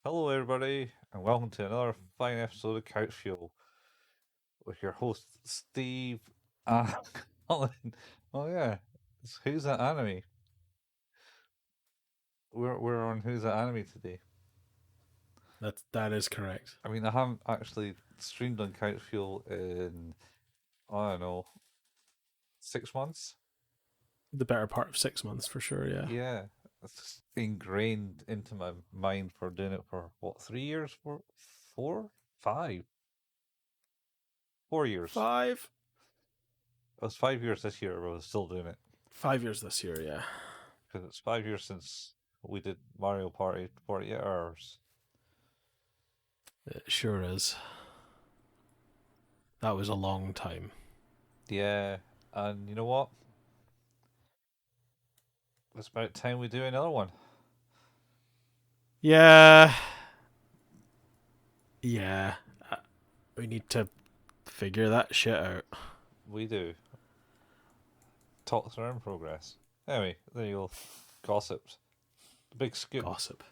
Hello, everybody, and welcome to another fine episode of Couch Fuel with your host Steve and Colin. Oh yeah, it's Who's That Anime? We're on Who's That Anime today. That is correct. I mean, I haven't actually streamed on Couch Fuel in I don't know 6 months. The better part of 6 months for sure. Yeah. Yeah, it's just ingrained into my mind for doing it for what 3 years, 5, 4 years. 5. It was 5 years this year, but I was still doing it. 5 years this year. Yeah. Because it's 5 years since we did Mario Party 48 hours. It sure is. That was a long time. Yeah, and you know what? It's about time we do another one. Yeah. Yeah. We need to figure that shit out. We do. Talks are in progress. Anyway, there you go. Gossips. The big scoop. Gossip.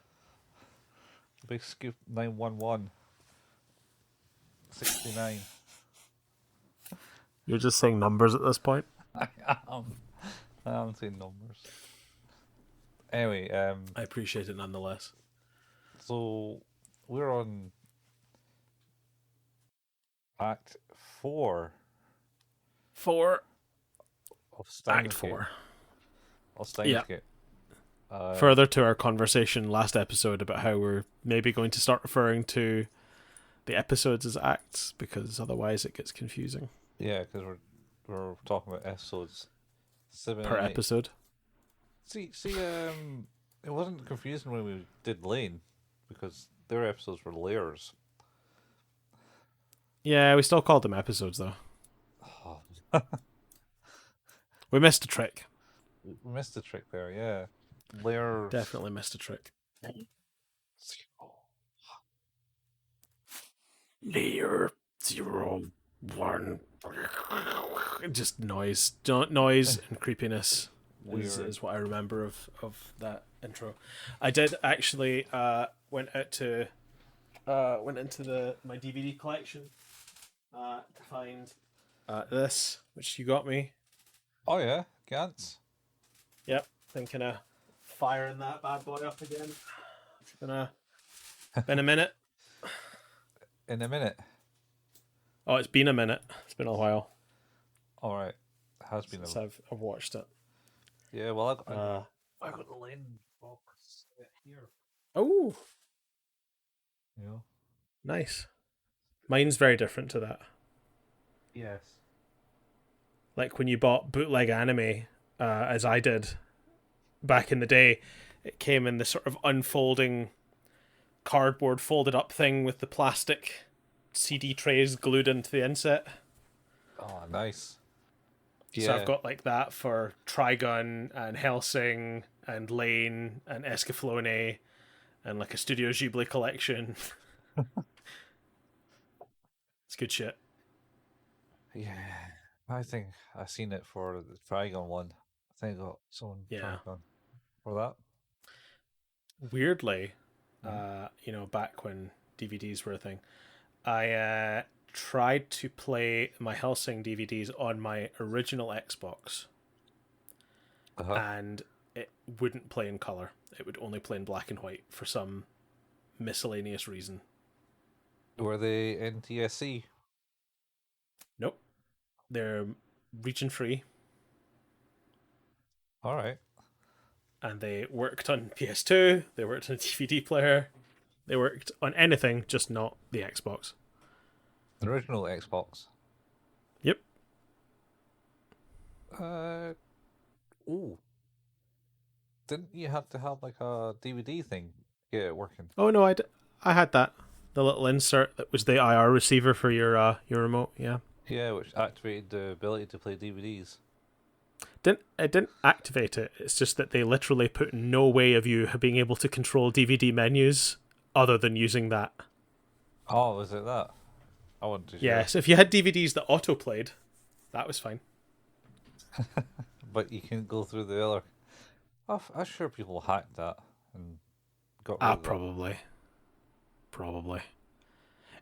The big scoop 911. 69. You're just saying numbers at this point? I am. I am saying numbers. Anyway, I appreciate it nonetheless. so we're on Act 4 4. of Steins Act 4. Of Steins Yeah. Gate. Further to our conversation last episode about how we're maybe going to start referring to the episodes as acts because otherwise it gets confusing. Yeah, because we're talking about episodes 7 Per and 8. episode. See, it wasn't confusing when we did Lane because their episodes were layers. Yeah, we still called them episodes though. We missed a trick. We missed the trick there, yeah. Layers. Definitely missed a trick. Layer 0, 1. Just noise and creepiness is what I remember of that intro. I did actually went into my DVD collection to find this, which you got me. Oh yeah, Gantz. Yep, thinking of firing that bad boy up again. It's been a minute. In a minute. Oh, it's been a minute. It's been a while All right, it has been since I've watched it. Yeah, well, I got the Lane box here. Oh, You know. nice. Mine's very different to that. Yes. Like when you bought bootleg anime, as I did back in the day, it came in this sort of unfolding cardboard folded up thing with the plastic CD trays glued into the inset. Oh, nice. So I've got like that for Trigun and Hellsing and Lane and Escaflowne and like a Studio Ghibli collection. It's good shit. Yeah, I think I seen it for the Trigon one. I think I got someone Trigon for that. Weirdly, back when DVDs were a thing, I tried to play my Hellsing DVDs on my original Xbox, and it wouldn't play in color. It would only play in black and white for some miscellaneous reason. Were they NTSC? Nope. They're region free. All right. And they worked on PS2, they worked on a DVD player, they worked on anything, just not the Xbox. The original Xbox. Yep. Ooh. Didn't you have to have like a DVD thing to get it working? Oh no, I had that. The little insert that was the IR receiver for your remote, yeah. Yeah, which activated the ability to play DVDs. It didn't activate it. It's just that they literally put no way of you being able to control DVD menus other than using that. Oh, was it that? I wanted to. Yeah, so if you had DVDs that auto played, that was fine. But you can go through the other. I'm sure people hacked that and got rid of that. Probably. Probably.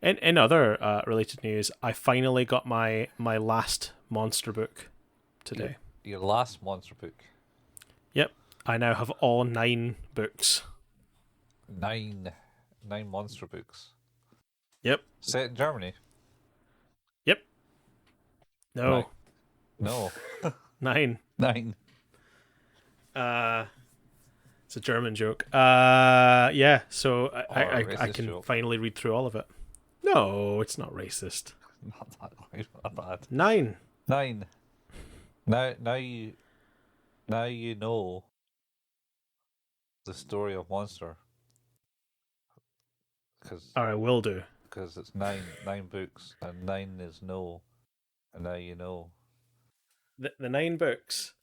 In other related news, I finally got my last monster book today. Your last monster book. Yep. I now have all 9 books. 9 monster books. Yep. Set in Germany. Yep. No. Right. No. 9. 9. It's a German joke. Yeah, so I can joke. finally read through all of it. No, it's not racist. Not that bad. 9. 9. Now you know the story of Monster. I will do. Because it's 9 books and 9 is no, and now you know. The 9 books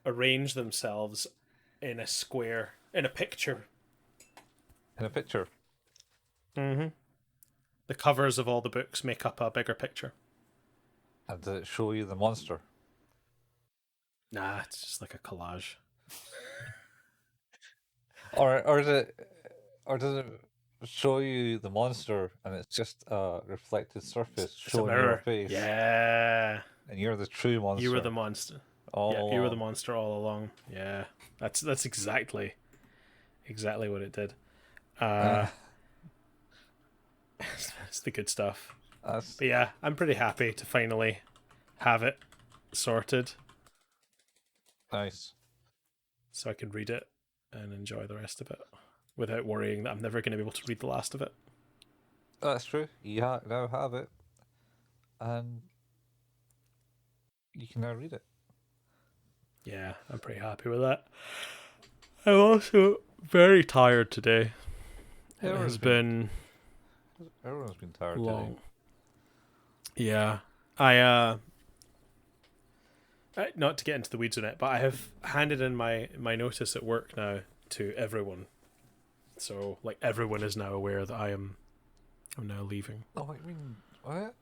arrange themselves in a square, in a picture. In a picture. Mm-hmm. The covers of all the books make up a bigger picture. And does it show you the monster? Nah, it's just like a collage. or does it show you the monster and it's just a reflected surface showing your face? Yeah. And you're the true monster. You were the monster. You were the monster all along. Yeah. That's exactly what it did. It's the good stuff. But yeah, I'm pretty happy to finally have it sorted. Nice. So I can read it and enjoy the rest of it without worrying that I'm never going to be able to read the last of it. That's true. You now have it. And you can now read it. Yeah, I'm pretty happy with that. I'm also very tired today. It has been everyone's been tired long. today. Yeah. Not to get into the weeds on it, but I have handed in my notice at work now to everyone. So, like, everyone is now aware that I'm now leaving. Oh, I mean, what?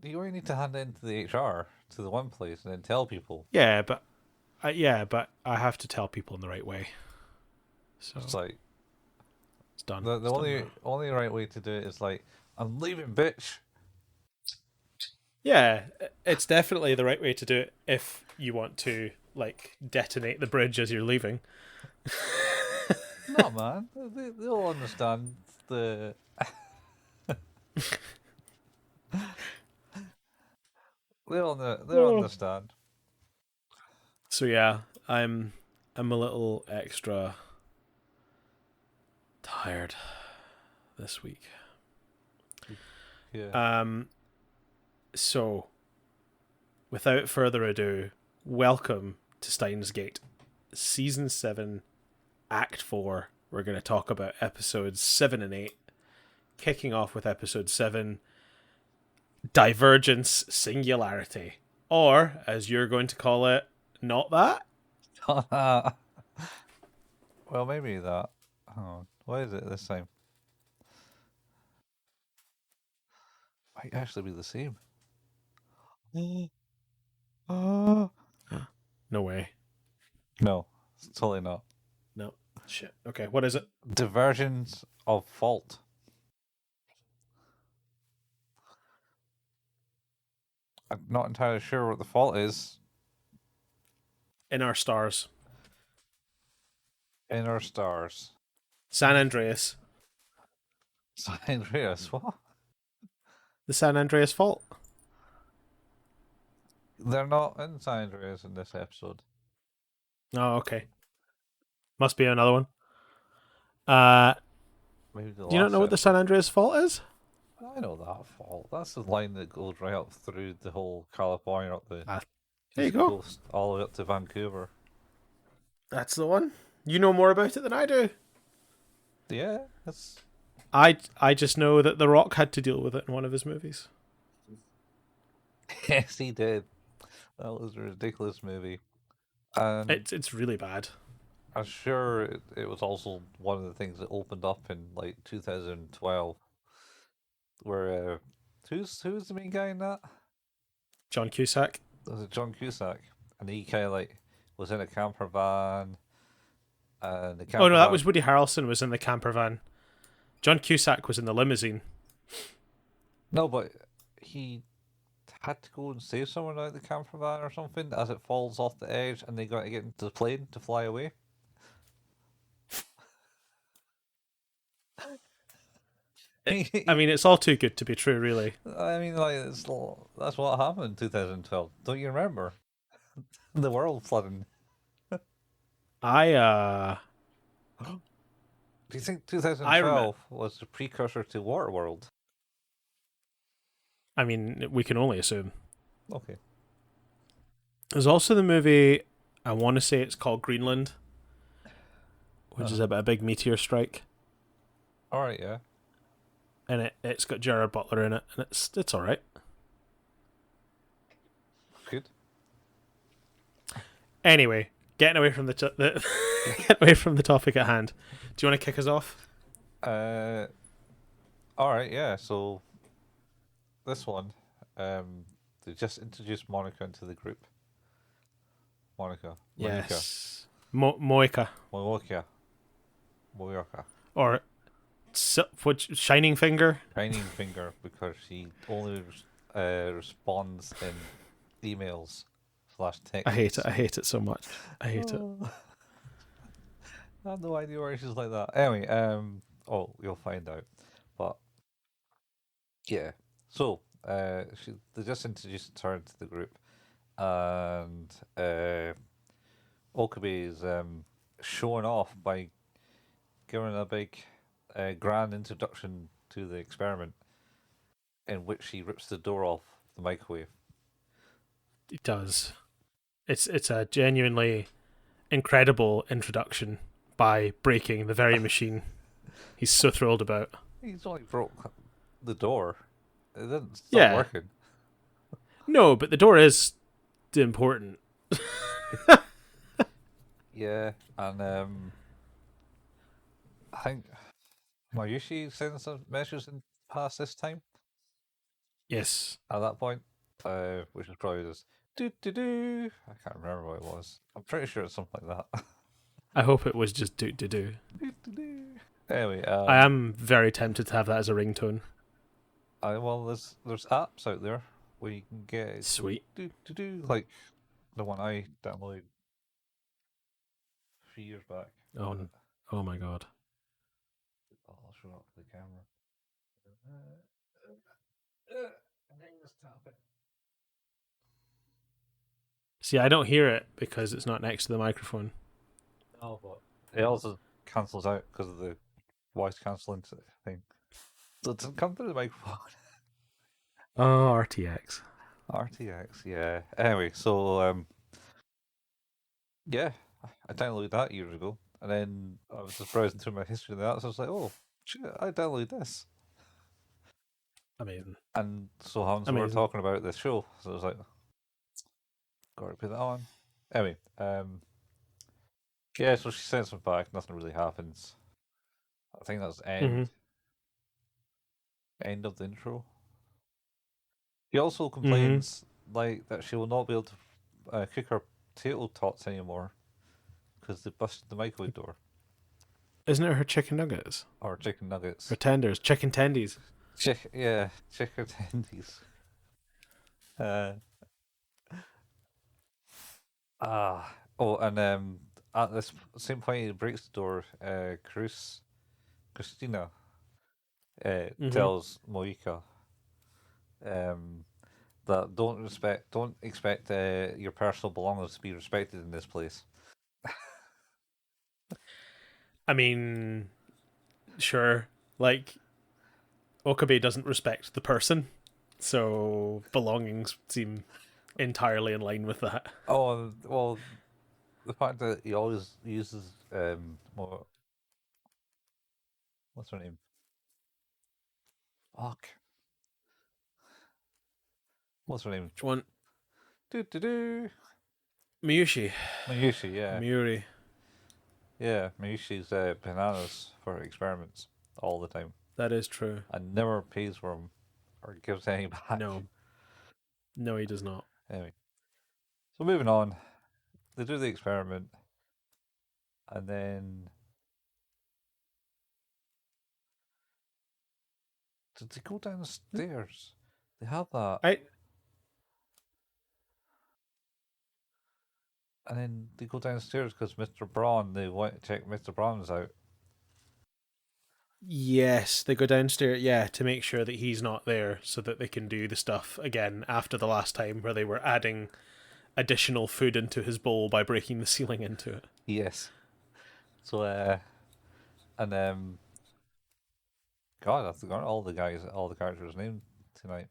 You only need to hand it into the HR, to the one place, and then tell people. Yeah, but I have to tell people in the right way. So it's like it's done. The only right way to do it is like, I'm leaving, bitch. Yeah, it's definitely the right way to do it if you want to, like, detonate the bridge as you're leaving. No, man. They'll understand the... they'll understand. So yeah, I'm a little extra tired this week. Yeah. So, without further ado, welcome to Steins Gate, Season 7, Act 4. We're going to talk about episodes 7 and 8, kicking off with episode 7, Divergence Singularity. Or, as you're going to call it, not that? Well, maybe that. Oh, what is it this time? Might actually be the same. No way. No, it's totally not. No. Shit. Okay, what is it? Diversions of fault. I'm not entirely sure what the fault is. In Our Stars. In Our Stars. San Andreas. San Andreas, what? The San Andreas Fault. They're not in San Andreas in this episode. Oh, okay. Must be another one. Maybe do you not know what the San Andreas Fault is? I know that fault. That's the line that goes right up through the whole California, up the there you go, coast, all the way up to Vancouver. That's the one. You know more about it than I do. Yeah, that's... I just know that The Rock had to deal with it in one of his movies. Yes, he did. That was a ridiculous movie. And it's really bad. I'm sure it was also one of the things that opened up in like 2012. Where who's the main guy in that? John Cusack. Was it John Cusack? And he kind of like was in a camper van. And the camper that was Woody Harrelson was in the camper van. John Cusack was in the limousine. No, but he had to go and save someone out of the camper van or something as it falls off the edge, and they got to get into the plane to fly away. I mean, it's all too good to be true, really. I mean, like that's what happened in 2012. Don't you remember the world flooding? I Do you think I remember. 2012 was the precursor to Waterworld? I mean, we can only assume. Okay. There's also the movie. I want to say it's called Greenland, which is about a big meteor strike, All right, yeah. and it's got Gerard Butler in it, and it's all right. Good. Anyway, getting away from getting away from the topic at hand. Do you want to kick us off? Uh, all right, yeah. So this one, they just introduced Monica into the group. Monica. Yes. Moika. Monica. Moika. Or Shining Finger. Shining Finger, because she only responds in emails / text. I hate it. I hate it so much. I hate it. I have no idea why she's like that. Anyway, you'll find out. But yeah, so they just introduced her into the group, and Okabe is showing off by giving a big grand introduction to the experiment, in which he rips the door off the microwave. It does. It's a genuinely incredible introduction by breaking the very machine he's so thrilled about. He's only broke the door. It didn't stop working. No, but the door is important. Yeah, and I think Mayushi sent some messages in past this time. Yes. At that point, which was probably just do do do. I can't remember what it was. I'm pretty sure it's something like that. I hope it was just do do do. Anyway, I am very tempted to have that as a ringtone. Well, there's apps out there where you can get it Sweet. do do do, like the one I downloaded 3 years back. Oh my god. I'll show up the camera. See, I don't hear it because it's not next to the microphone. Oh, but it also cancels out because of the voice cancelling thing. So it doesn't come through the microphone. Oh, RTX. RTX, yeah. Anyway, so yeah, I downloaded that years ago, and then I was just browsing through my history of that, so I was like, oh, shit, I downloaded this. Amazing. And so Hans, we were talking about this show, so I was like, gotta put that on. Anyway, yeah, so she sends him back, nothing really happens. I think that's end of the intro. He also complains like that she will not be able to cook her potato tots anymore because they busted the microwave door. Isn't it her chicken nuggets? Or chicken nuggets. Her tenders. Chicken tendies. Chicken tendies. And at this same point he breaks the door, Christina tells Moika that don't expect your personal belongings to be respected in this place. I mean, sure. Like, Okabe doesn't respect the person, so belongings seem entirely in line with that. Oh, well, the fact that he always uses more. What's her name? Fuck. What's her name? Which one? Do. Miyushi, yeah. Miuri. Yeah, Miyushi's bananas for experiments all the time. That is true. And never pays for them or gives any back. No, he does not. Anyway, so moving on, they do the experiment, and then Did they go down the stairs? They have that, I and then they go downstairs because Mr. Braun. They want to check Mr. Braun's out. Yes, they go downstairs, yeah, to make sure that he's not there so that they can do the stuff again after the last time where they were adding additional food into his bowl by breaking the ceiling into it. Yes. So and God, I've forgotten all the characters' names tonight.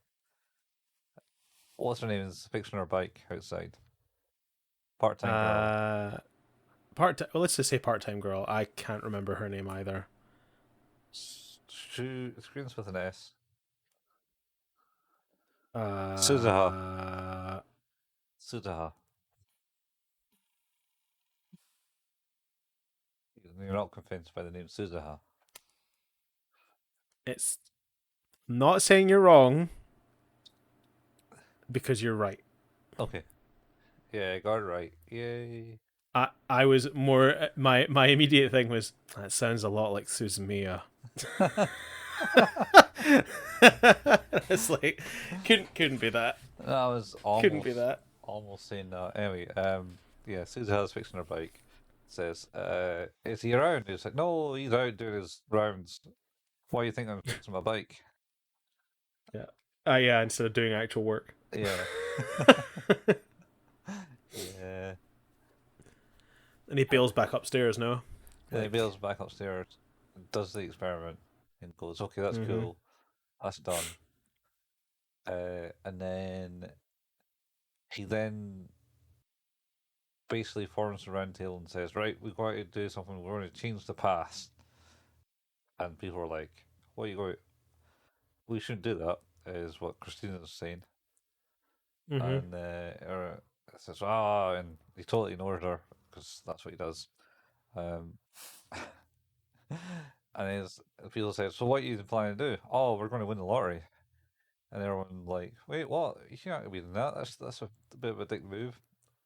What's her name? Is fixing her bike outside. Part-time girl. Uh well, let's just say part-time girl. I can't remember her name either. Screens with an S. Suzaha. Uh Suzaha. You're not convinced by the name Suzaha. it's not saying you're wrong because you're right. Okay. Yeah, I got it right. Yay. I was more my immediate thing was that sounds a lot like Suzumiya. It's like couldn't be that. I was Couldn't be that. almost saying that. Anyway, yeah, Suzaha's fixing her bike. Says, is he around? He's like, no, he's out doing his rounds. Why do you think I'm fixing my bike? Yeah. Yeah, instead of doing actual work. Yeah. Yeah. And he bails back upstairs now. Then he bails back upstairs, does the experiment, and goes, okay, that's Mhm. cool. That's done. And then he then basically forms a round table and says, right, we've got to do something. We're going to change the past. And people are like, what are you going? We shouldn't do that, is what Christina's saying. Mhm. And says, ah, and he totally ignores her because that's what he does. Um, and people say, so what are you planning to do? Oh, we're going to win the lottery. And everyone like, wait, what? You can't be doing that. That's a bit of a dick move.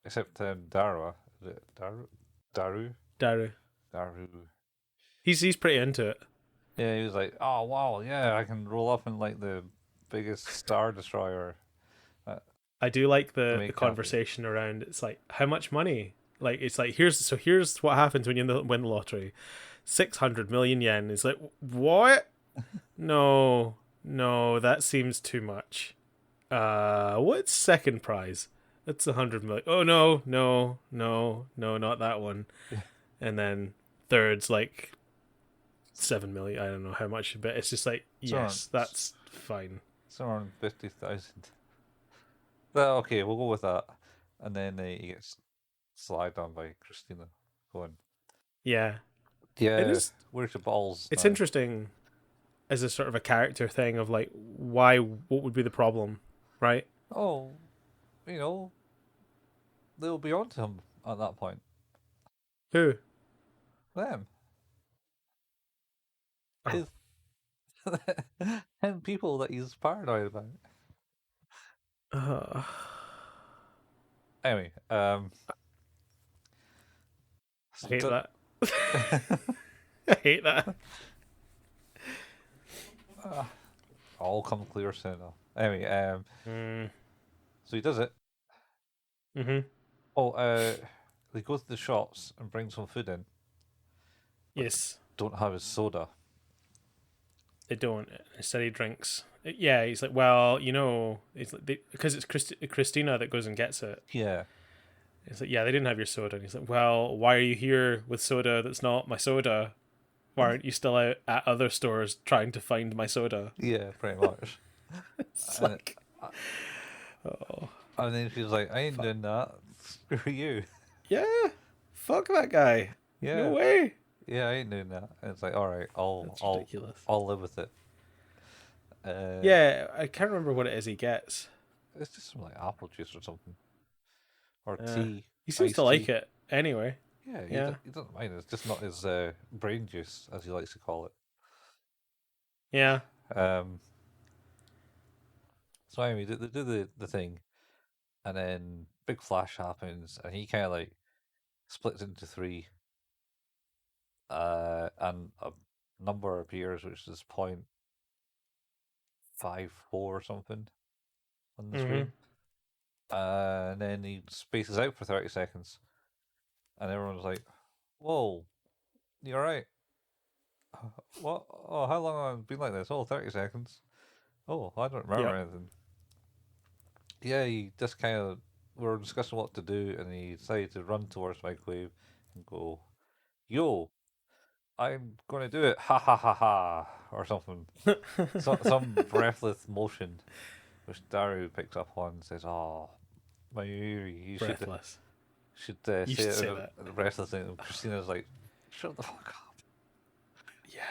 Except Daru. Is it Daru? Daru? Daru. Daru. He's pretty into it. Yeah, he was like, oh wow, yeah, I can roll up in like the biggest star destroyer. Uh, I do like to the make happy. conversation around it's like how much money? Like it's like here's what happens when you win the lottery. 600 million yen. It's like what? No. No, that seems too much. What's second prize? That's 100 million. Oh no, not that one. And then third's like 7 million. I don't know how much, but it's just like It's around, yes, that's fine. it's around 50,000. Well, okay, we'll go with that. And then he gets slagged on by Christina, going, Yeah, it yeah, is. where's your balls It's now? interesting as a sort of a character thing of like why what would be the problem, right? Oh, you know, they'll be onto him at that point. Who? Them. Oh, His, him people that he's paranoid about. uh, Anyway, I hate d- that. I hate that. all come clear soon enough. Anyway, Mm, so he does it. mm-hmm. Oh, he goes to the shops and brings some food in, but Yes, don't have his soda. they don't. Instead, he drinks. Yeah, he's like, well, it's like because it's Christina that goes and gets it. Yeah, It's like, yeah, they didn't have your soda. And he's like, well, why are you here with soda that's not my soda? Why aren't you still out at other stores trying to find my soda? yeah, pretty much. It's And like, oh, and then she's like, I ain't fuck. doing that. Screw you. Yeah, fuck that guy. No Yeah, way. yeah, I ain't doing that. And it's like, all right, I'll That's I'll ridiculous. I'll live with it. Uh, Yeah, I can't remember what it is he gets. it's just some like apple juice or something, or Uh, tea, he seems to iced like tea. it anyway. Yeah, Yeah, he doesn't mind. It's just not his brain juice, as he likes to call yeah. it. So anyway, they do the thing, and then big flash happens, and he kind of like splits into three, and a number appears, which is this point S7E4 or something on the Mm-hmm. screen. And then he spaces out for 30 seconds. And everyone's like, whoa, you're right. What? Oh, how long have I been like this? Oh, 30 seconds. Oh, I don't remember Yep. anything. Yeah, he just kind of, we were discussing what to do, and he decided to run towards Microwave and go, yo, I'm going to do it, ha ha ha ha, or something. Some breathless motion, which Daru picks up on and says, oh, my Yuri, you Breathless. should You say should it say that. in a breathless thing. And Christina's like, shut the fuck Yeah.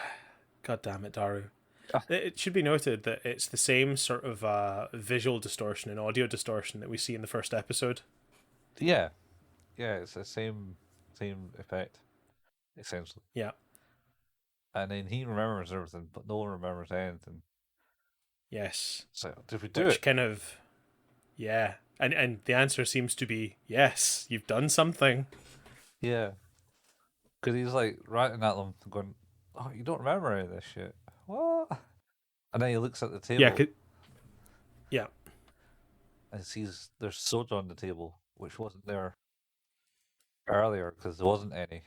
God damn it, Daru. up. It should be noted that it's the same sort of visual distortion and audio distortion that we see in the first episode. Yeah, yeah, it's the same effect, essentially. Yeah. And then he remembers everything, but no one remembers anything. Yes. So, did we do Which it? kind of, yeah. And the answer seems to be yes, you've done something. Yeah. Because he's like ranting at them, going, oh, you don't remember any of this shit. What? And then he looks at the Yeah, table yeah. and sees there's soda on the table, which wasn't there earlier because there wasn't any.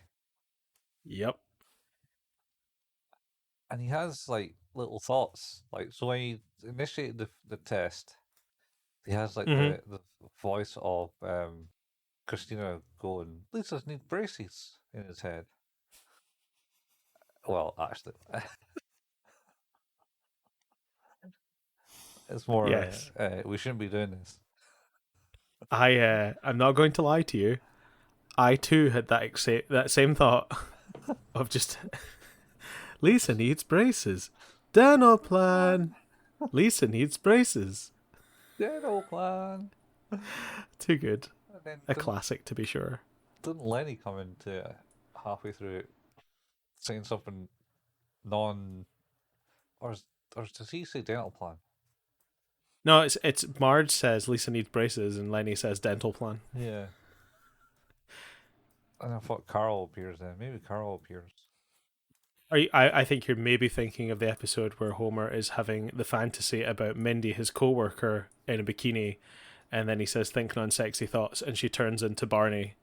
Yep. And he has like little thoughts. Like, so when he initiated the test, he has like Mm-hmm. the voice of Christina going, Lisa's need braces in his head. Well, actually, it's more, Yes. we shouldn't be doing this. I'm not going to lie to you. I too had that same thought of just Lisa needs braces. Dental plan. Lisa needs braces. Dental plan. Too good. And then A classic to be sure. didn't Lenny come into halfway through it saying something non, or, or does he say dental plan? No, it's Marge says Lisa needs braces and Lenny says dental plan. Yeah. And I thought Carl appears then. Maybe Carl appears. I think you're maybe thinking of the episode where Homer is having the fantasy about Mindy, his co-worker, in a bikini, and then he says think non-sexy thoughts and she turns into Barney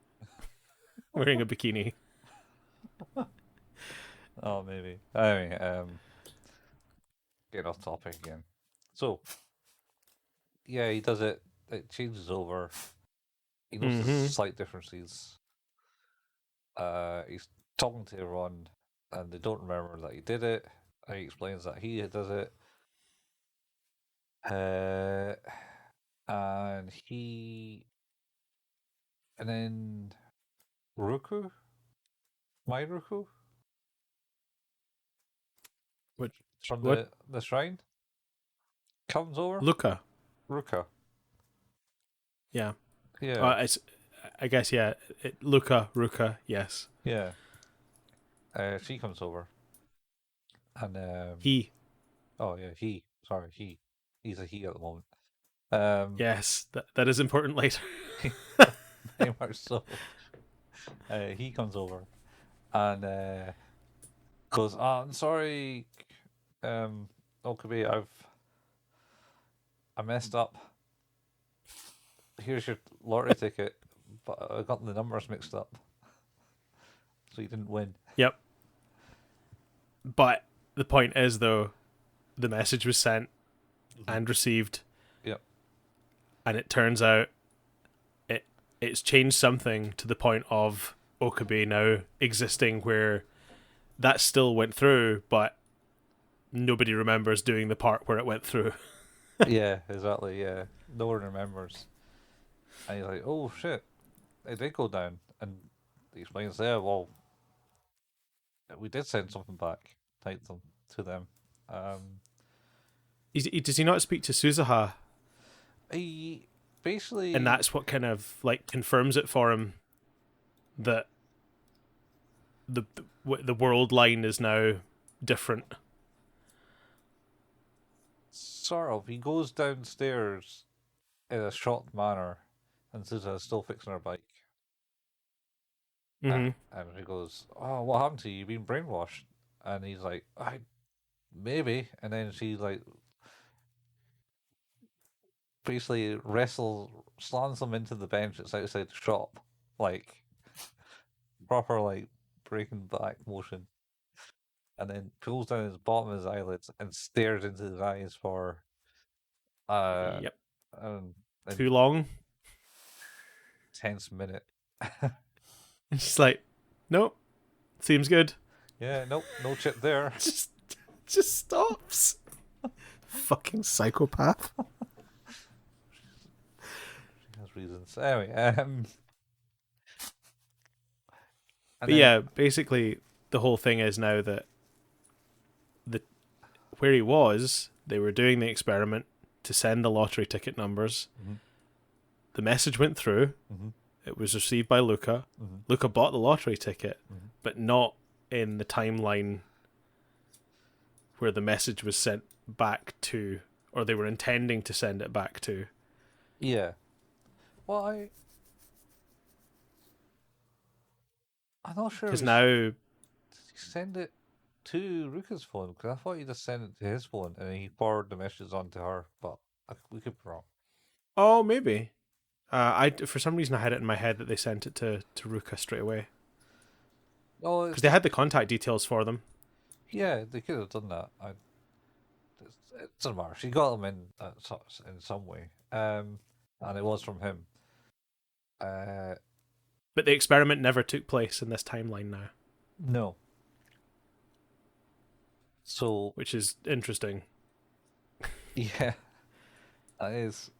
wearing a bikini. Oh, maybe. Anyway, getting off topic again. So, yeah, he does it. It changes over. He notices Mm-hmm. slight differences. He's talking to everyone, and they don't remember that he did it. And he explains that he does it. Uh, and he, and then Ruku, my Ruku, Which from what? the shrine, comes over. Luca. Ruka, Yeah. yeah, It's I guess yeah. Luca, Ruka. Yes. yeah. She comes over, and He. oh yeah, he. Sorry, he. He's a he at the moment. Um, Yes. That is important later. very much so. He comes over and goes, "Oh, I'm sorry, Okabe, I messed up. Here's your lottery ticket, but I got the numbers mixed up, so you didn't win." Yep. But the point is though, the message was sent and received, Yep. and it turns out it's changed something to the point of Okabe now existing where that still went through, but nobody remembers doing the part where it went through. Yeah, exactly. Yeah, no one remembers, and he's like, "Oh shit, it did go down," and he explains, "Yeah, well, we did send something back, type them to them." Um, Does he not speak to Suzuha? he And basically, that's what kind of like confirms it for him that the world line is now different. sort of, he goes downstairs in a shocked manner, and Susan's still fixing her bike. Mm-hmm. And he goes, "Oh, what happened to you? You've been brainwashed." And he's like, "I maybe." And then she like basically slams them into the bench that's outside the shop, like proper like breaking back motion, and then pulls down his bottom of his eyelids and stares into his eyes for uh Yep. an Too long. intense minute. And she's like, nope, seems good. Yeah, nope, no chip there. Just, just stops. Fucking psychopath. She has reasons. Anyway, and But then yeah, basically the whole thing is now that the where he was, they were doing the experiment to send the lottery ticket numbers. Mhm. The message went through. Mm-hmm. It was received by Luca. Mm-hmm. Luca bought the lottery ticket, Mm-hmm. but not in the timeline where the message was sent back to, or they were intending to send it back to. Yeah. Well, I'm not sure. Because Did now, he send it to Ruka's phone? Because I thought he just sent it to his phone and he forwarded the messages on to her. But we could be wrong. oh maybe, I for some reason I had it in my head that they sent it to Ruka straight away Oh, because they had the contact details for them. yeah, they could have done that. It doesn't matter. She got them in some way. And it was from him. Uh, But the experiment never took place in this timeline now, no. So which is interesting. yeah, that is.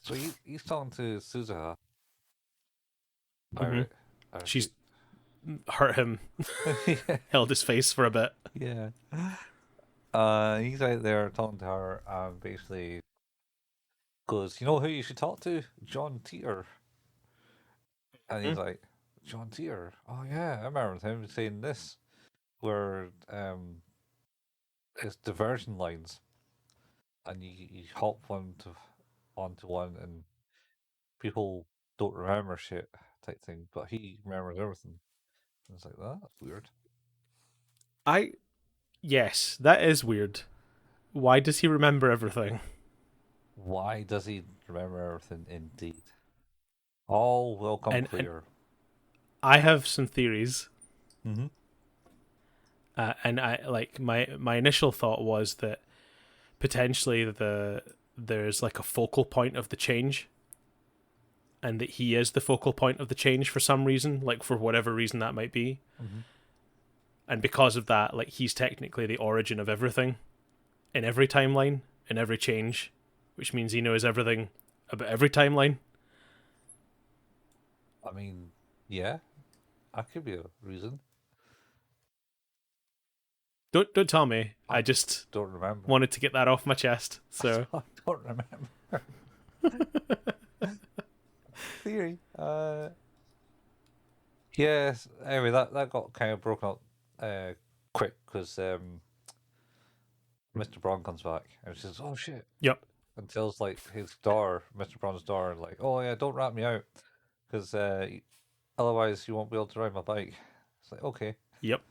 So he's talking to Suzuha. Mm-hmm. Or She's hurt him, yeah. held his face for a bit. Yeah. He's out there talking to her and basically goes, "You know who you should talk to? John Teeter." And he's Mm. like, "John Teeter? Oh yeah, I remember him saying this, where it's diversion lines, and you hop onto one, and people don't remember shit type thing, but he remembers everything." And it's like, that's weird. Yes, that is weird. Why does he remember everything? Why does he remember everything? Indeed, all will come And clear. I have some theories. Mm-hmm. And I like my initial thought was that potentially there's like a focal point of the change, and that he is the focal point of the change for some reason, like for whatever reason that might be. Mm-hmm. And because of that, like he's technically the origin of everything in every timeline, in every change, which means he knows everything about every timeline. I mean, yeah, that could be a reason. Don't tell me. I I just don't remember. wanted to get that off my chest. So I don't remember. Theory. Yes. Anyway, that got kind of broken up quick because Mr. Braun comes back and she says, "Oh shit," yep, and tells like his daughter, Mr. Braun's daughter, like, "Oh yeah, don't rat me out, because otherwise you won't be able to ride my bike." It's like, okay. yep.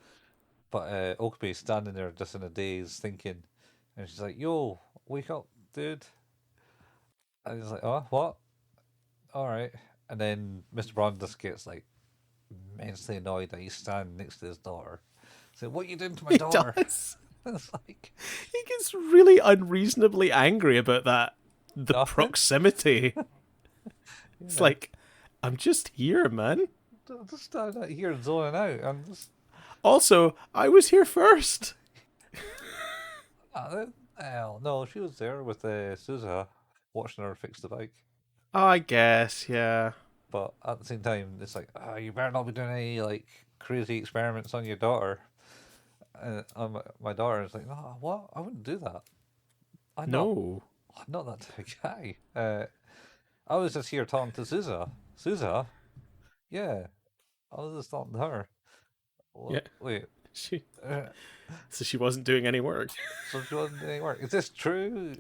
But Okabe's standing there just in a daze thinking, and she's like, "Yo, wake up, dude." And he's like, "Oh, what? All right." And then Mr. Braun just gets like immensely annoyed that he's standing next to his daughter. So, what are you doing to my He daughter? does. It's like, He gets really unreasonably angry about that. The nothing. proximity. It's Yeah. like, I'm just here, man. Just standing out here zoning out. And just, Also, I was here first. hell, no, she was there with Suza watching her fix the bike. I guess, yeah. But at the same time, it's like, you better not be doing any like crazy experiments on your daughter. On my daughter is like, "No, what? I wouldn't do that. I'm not. No. I'm not that type of guy. I was just here talking to Suza. Suza, yeah, I was just talking to her. Yeah. Wait, She uh, so she wasn't doing any work. so she wasn't doing any work. Is this true?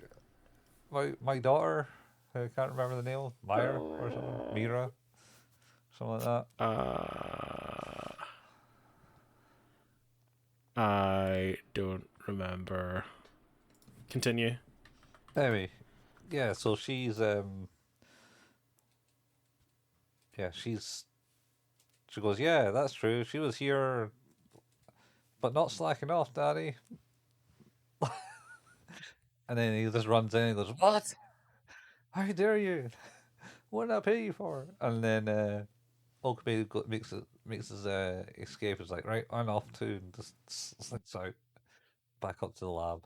My daughter, I can't remember the name, Myra or something, Mira, something like that. I don't remember. Continue. Anyway, yeah, so yeah, she goes, yeah, that's true. She was here, but not slacking off, Daddy. And then he just runs in and goes, what? How dare you? What did I pay you for? And then Okabe makes his escape. It's like, right, I'm off too, and just slips out back up to the lab.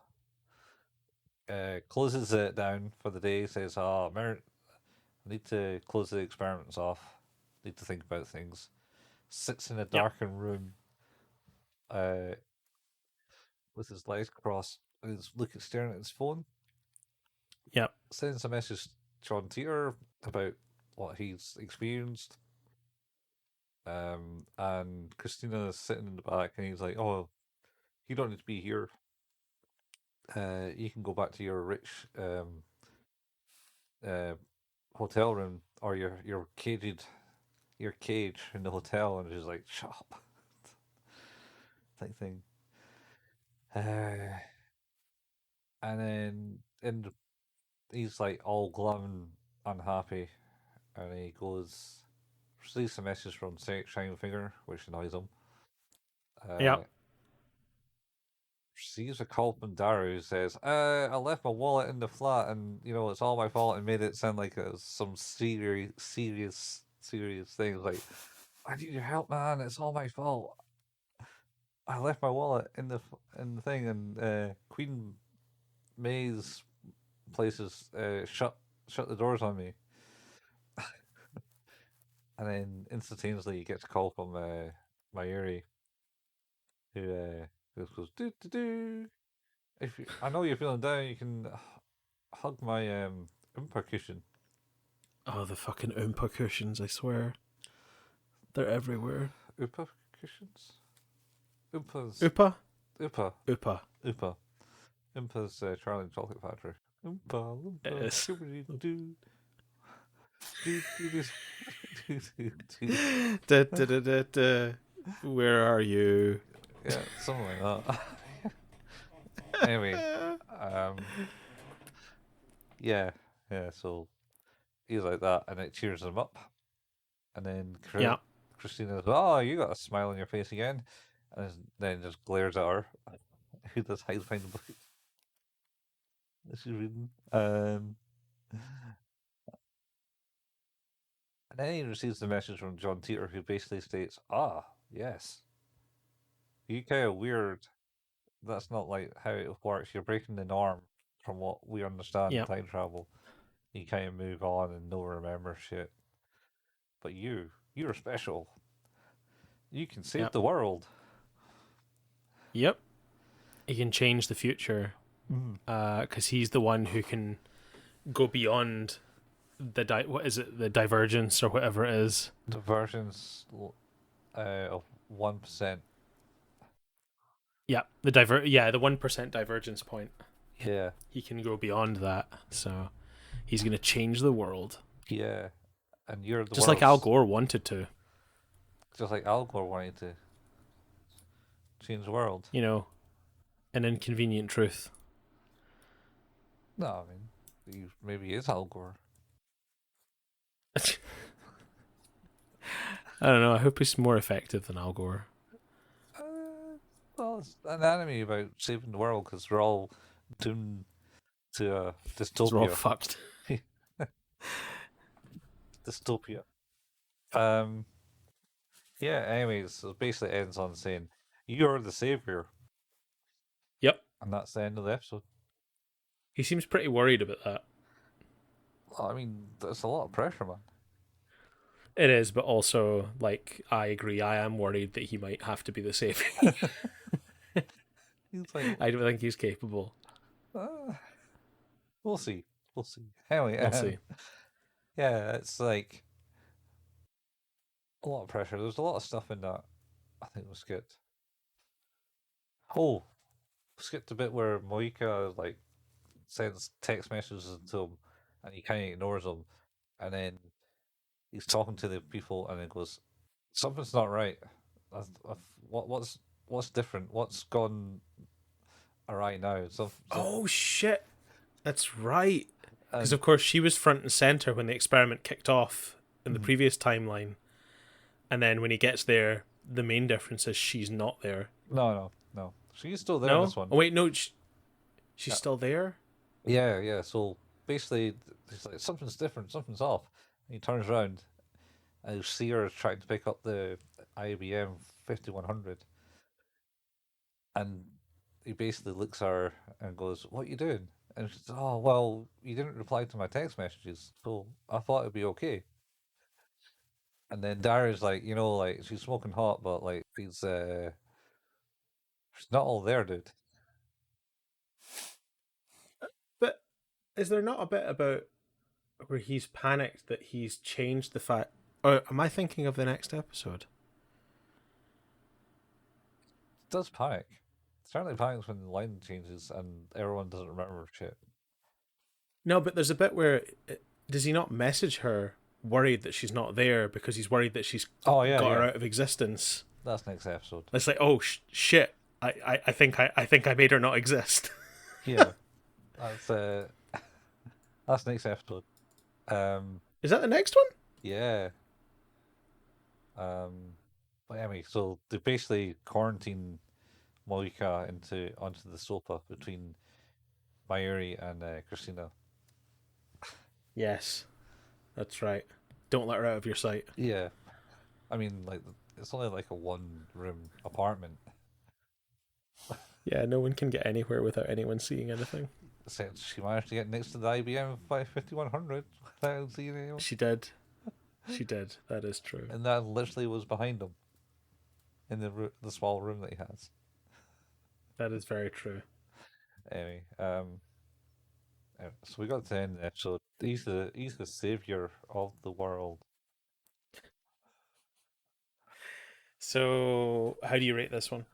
Closes it down for the day. Says, "Oh, I need to close the experiments off. Need to think about things." Sits in a Yep. darkened room, uh, with his legs crossed, and he's looking staring at his phone. Yep. Sends a message to John Titor about what he's experienced. And Christina is sitting in the back, and he's like, "Oh, you don't need to be here. You can go back to your rich uh, hotel room or your cage in the hotel." And she's like, "Shut up," type thing. Uh, and then he's like all glum and unhappy, and he goes receives a message from Shining Finger, which annoys him. Uh, Yep. Receives a call from Daru who says, I left my wallet in the flat, and it's all my fault," and made it sound like it was some serious thing. Like, "I need your help, man. It's all my fault. I left my wallet in the thing," and Queen May's places shut the doors on me. And then instantaneously, he gets a call from Mayuri, who goes, "Do do do. I know you're feeling down, you can hug my Oompa cushion." Oh, the fucking Oompa cushions! I swear, they're everywhere. Oompa cushions? Oompa's Oopa, Oompa Oopa. Oompa Oompa's Charlie and Chocolate Factory. Oompa It Loompa is. skibbity doo doo doo doo doo doo doo. Da, da, da, da, da. Where are you? Yeah, something like that. Anyway, um, yeah, yeah. So he's like that, and it cheers him up. And then Yeah. Christina's, "Oh, you got a smile on your face again," and then just glares at her. Who does hide behind the book that she's reading? And then he receives the message from John Teeter, who basically states, "Ah, yes, you kind of weird. That's not like how it works. You're breaking the norm from what we understand in Yeah. time travel. You kind of move on and no one remembers shit. But you're special. You can save Yeah. the world." Yep. He can change the future Mm. because he's the one who can go beyond what is it, the divergence or whatever it is. The versions of 1%. Yeah, the 1% divergence point. Yeah, He can go beyond that, so he's gonna change the world, yeah. And you're the just like Al world's Gore wanted to. just like Al Gore wanted to change the world. You know, an inconvenient truth. No, I mean, maybe he is Al Gore. I don't know. I hope he's more effective than Al Gore. Well, it's an anime about saving the world because we're all doomed to a Because we're all dystopia. fucked. Dystopia. Um. Yeah. Anyways, so it basically ends on saying, "You're the savior," Yep. and that's the end of the episode. He seems pretty worried about that. Well, I mean, that's a lot of pressure, man. It is, but also, like, I agree. I am worried that he might have to be the savior. He's like, I don't think he's capable. uh, we'll see, we'll see. Anyway, We'll see. yeah, it's like a lot of pressure. There's a lot of stuff in that I think was good. Oh, skipped a bit where Moika like sends text messages to him, and he kind of ignores them, and then he's talking to the people, and it goes, "Something's not right. What's different? What's gone awry now?" Oh shit! That's right. Because And of course she was front and center when the experiment kicked off in the mm, previous timeline, and then when he gets there, the main difference is she's not there. no, no, no, she's still there in this No? one. Oh wait, no, she's Yeah, still there. yeah, yeah. So basically, he's like something's different, something's off. And he turns around and you see her trying to pick up the IBM 5100, and he basically looks at her and goes, "What are you doing?" And she says, "Oh, well, you didn't reply to my text messages, so I thought it'd be okay." And then Daru's like, like she's smoking hot, but like she's not all there, dude. But is there not a bit about where he's panicked that he's changed the fact? Or am I thinking of the next episode? Does panic. Certainly panics when the line changes and everyone doesn't remember shit. No, but there's a bit where does he not message her worried that she's not there because he's worried that she's Oh yeah, got her yeah. out of existence? That's next episode. It's like, oh shit, I think I made her not exist. Yeah, that's that's next episode. Um, Is that the next one? yeah. Um, but anyway, so they basically quarantine Moika into onto the sofa between Mayuri and Christina. Yes, that's right. Don't let her out of your sight. Yeah, I mean, like it's only like a one-room apartment. Yeah, no one can get anywhere without anyone seeing anything. Since she managed to get next to the IBM by 5100 without seeing anyone, She did. She did. That is true. and that literally was behind him in the small room that he has. That is very true. Anyway, so we got to the end there. So he's the savior of the world. So, how do you rate this one?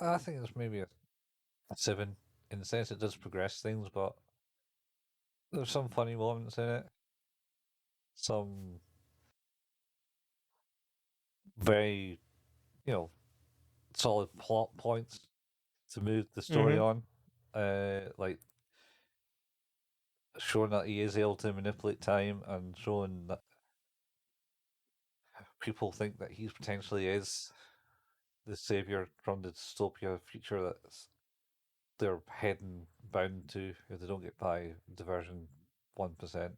I think it's maybe a 7 in the sense it does progress things, but there's some funny moments in it. Some very, you know, solid plot points to move the story Mm-hmm. on. Like showing that he is able to manipulate time and showing that people think that he potentially is the savior from the dystopia future that they're heading bound to if they don't get by diversion 1%.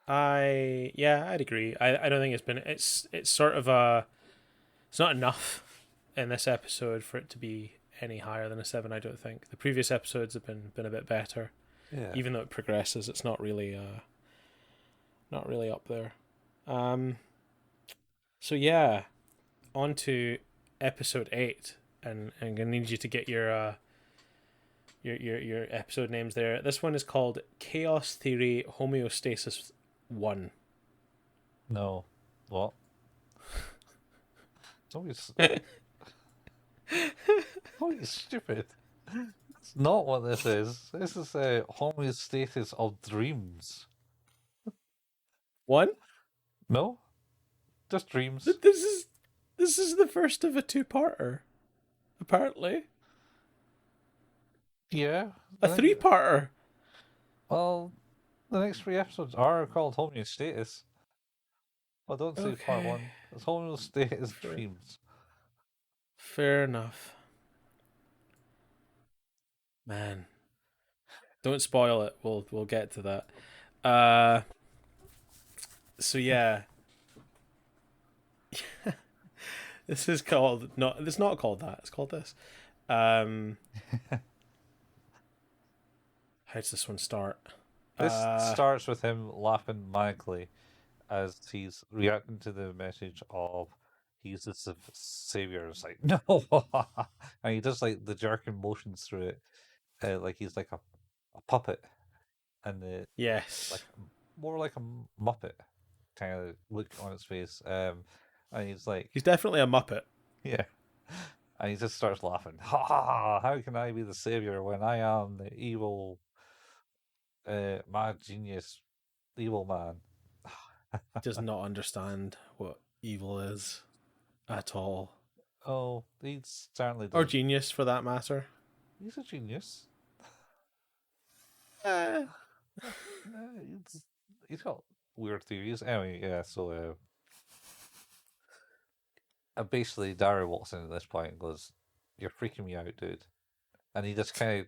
I'd agree. I don't think it's sort of it's not enough in this episode for it to be any higher than a 7. I don't think the previous episodes have been a bit better. Yeah. Even though it progresses, it's not really up there. Um. So yeah, on to episode 8, and I'm gonna need you to get your episode names there. This one is called Chaos Theory Homeostasis 1. No. What? It's always, always stupid. It's not what this is. This is a homeostasis of dreams. 1? No? Just dreams. This is the first of a two-parter, apparently. Yeah. A three-parter. Well, the next 3 episodes are called homeostasis. I don't say part Okay. one. It's homeostasis Fair, dreams. fair enough. Man, don't spoil it. We'll get to that. Uh so yeah, this is called not it's not called that. It's called this. Um how does this one start? This Uh starts with him laughing manically as he's reacting to the message of he's the savior. It's like, no! And he does like the jerking motions through it, like he's like a puppet, and like yes. more like a muppet kind of look on his face. And he's like, He's definitely a muppet. yeah. And he just starts laughing. Ha ha ha! How can I be the savior when I am the evil, mad genius, evil man? Does not understand what evil is at all. Oh, he certainly Or doesn't. genius for that matter. He's a genius. Uh, Uh, he's, he's got weird theories. Anyway, yeah. So basically, Daru walks in at this point and goes, "You're freaking me out, dude." And he just kind of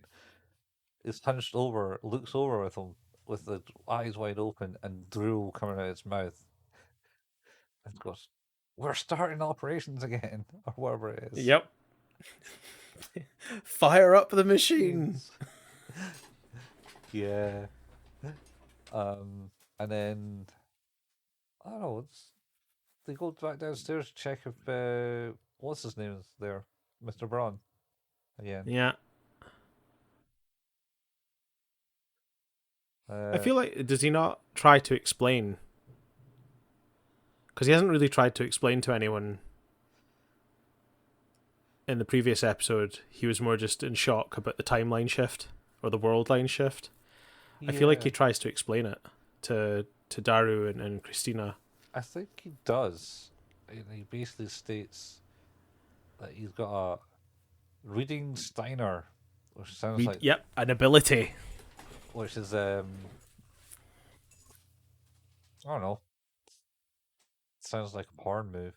is hunched over, looks over with him with the eyes wide open and drool coming out of his mouth, and goes, "We're starting operations again," or whatever it is. yep. Fire up the machine. It's, yeah. And then I don't know. They go back downstairs to check if what's his name is there, Mr. Braun again. Yeah. I Uh, feel like, does he not try to explain? Because he hasn't really tried to explain to anyone in the previous episode. He was more just in shock about the timeline shift or the world line shift. I feel like yeah, he tries to explain it to Daru and Christina. I think he does. And he basically states that he's got a reading Steiner, which sounds like, Yep, an ability. which is I don't know, sounds like a porn move.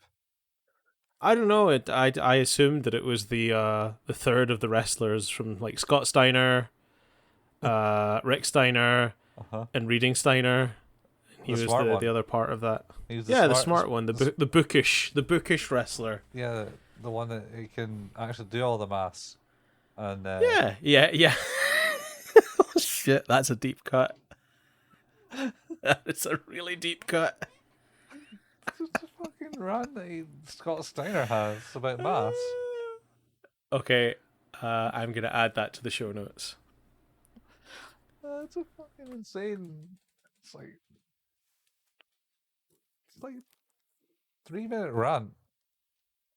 I don't know. I assumed that it was the third of the wrestlers from like Scott Steiner, Rick Steiner, Uh huh. and Reading Steiner. He The was smart the one. other part of that. He was Yeah, the smart one, the bookish wrestler. yeah, the one that he can actually do all the maths. And Yeah. Oh, shit, that's a deep cut. It's a really deep cut. just a fucking rant that Scott Steiner has about maths. Okay, I'm gonna add that to the show notes. It's a fucking insane. It's like it's like 3 minute rant.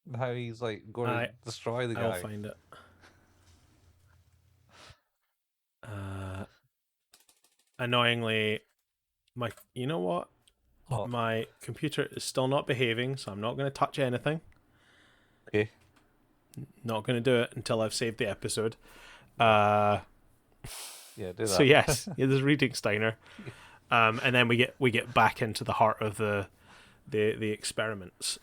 And how he's like going to I destroy the I'll guy. find it. Uh, Annoyingly, you know what? Oh, My computer is still not behaving, so I'm not going to touch anything. okay. Not going to do it until I've saved the episode. Uh, Yeah, do so that. yes, yeah, there's Reading Steiner, and then we get back into the heart of the experiments.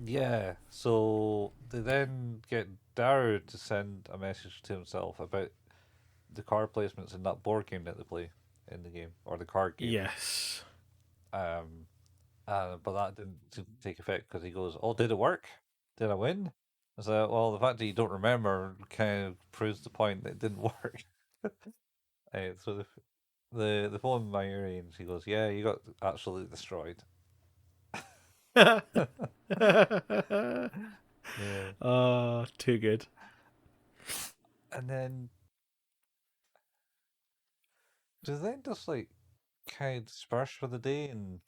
Yeah. So they then get Daru to send a message to himself about the card placements in that board game that they play in the game or the card game. Yes. Um, but that didn't seem to take effect because he goes, "Oh, did it work? Did I win?" I was like, "Well, the fact that you don't remember kind of proves the point that it didn't work." So the phone in my earrings, he goes, "Yeah, you got absolutely destroyed." Yeah, Oh, too good. and then do they just like kind of disperse for the day, and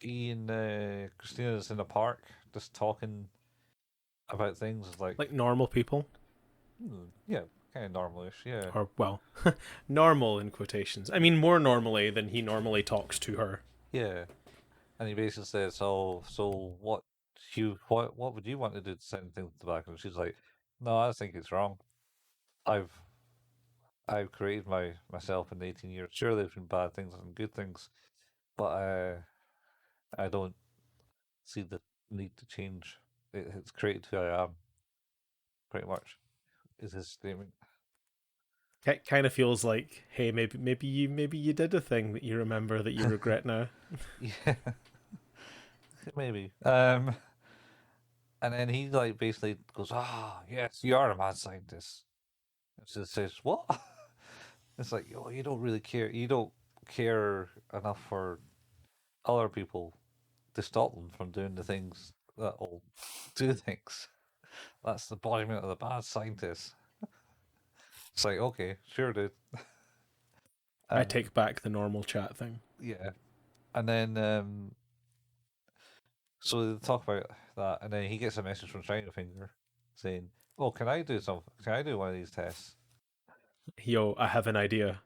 Ian, Christina's in the park just talking about things like, Like normal people, yeah, kind of normalish, yeah. or well, normal in quotations. I mean, more normally than he normally talks to her. Yeah, and he basically says, so what would you want to do to send things to back?" And she's like, "No, I think it's wrong. I've I've created myself in 18 years. Sure, there's been bad things and good things, but I don't see the need to change. It's created who I am. Pretty much is his statement." It kind of feels like, hey, maybe you did a thing that you remember that you regret now. Yeah, maybe. And then he like basically goes, "Ah, yes, you are a mad scientist." And she says, "What?" It's like, oh, you don't really care. You don't care enough for other people to stop them from doing the things that will do things. That's the embodiment of the bad scientist. It's like, okay, sure, dude. I And take back the normal chat thing. yeah, and then so they talk about that, and then he gets a message from China Finger saying, "Oh, can I do something? Can I do one of these tests?" Yo, I have an idea.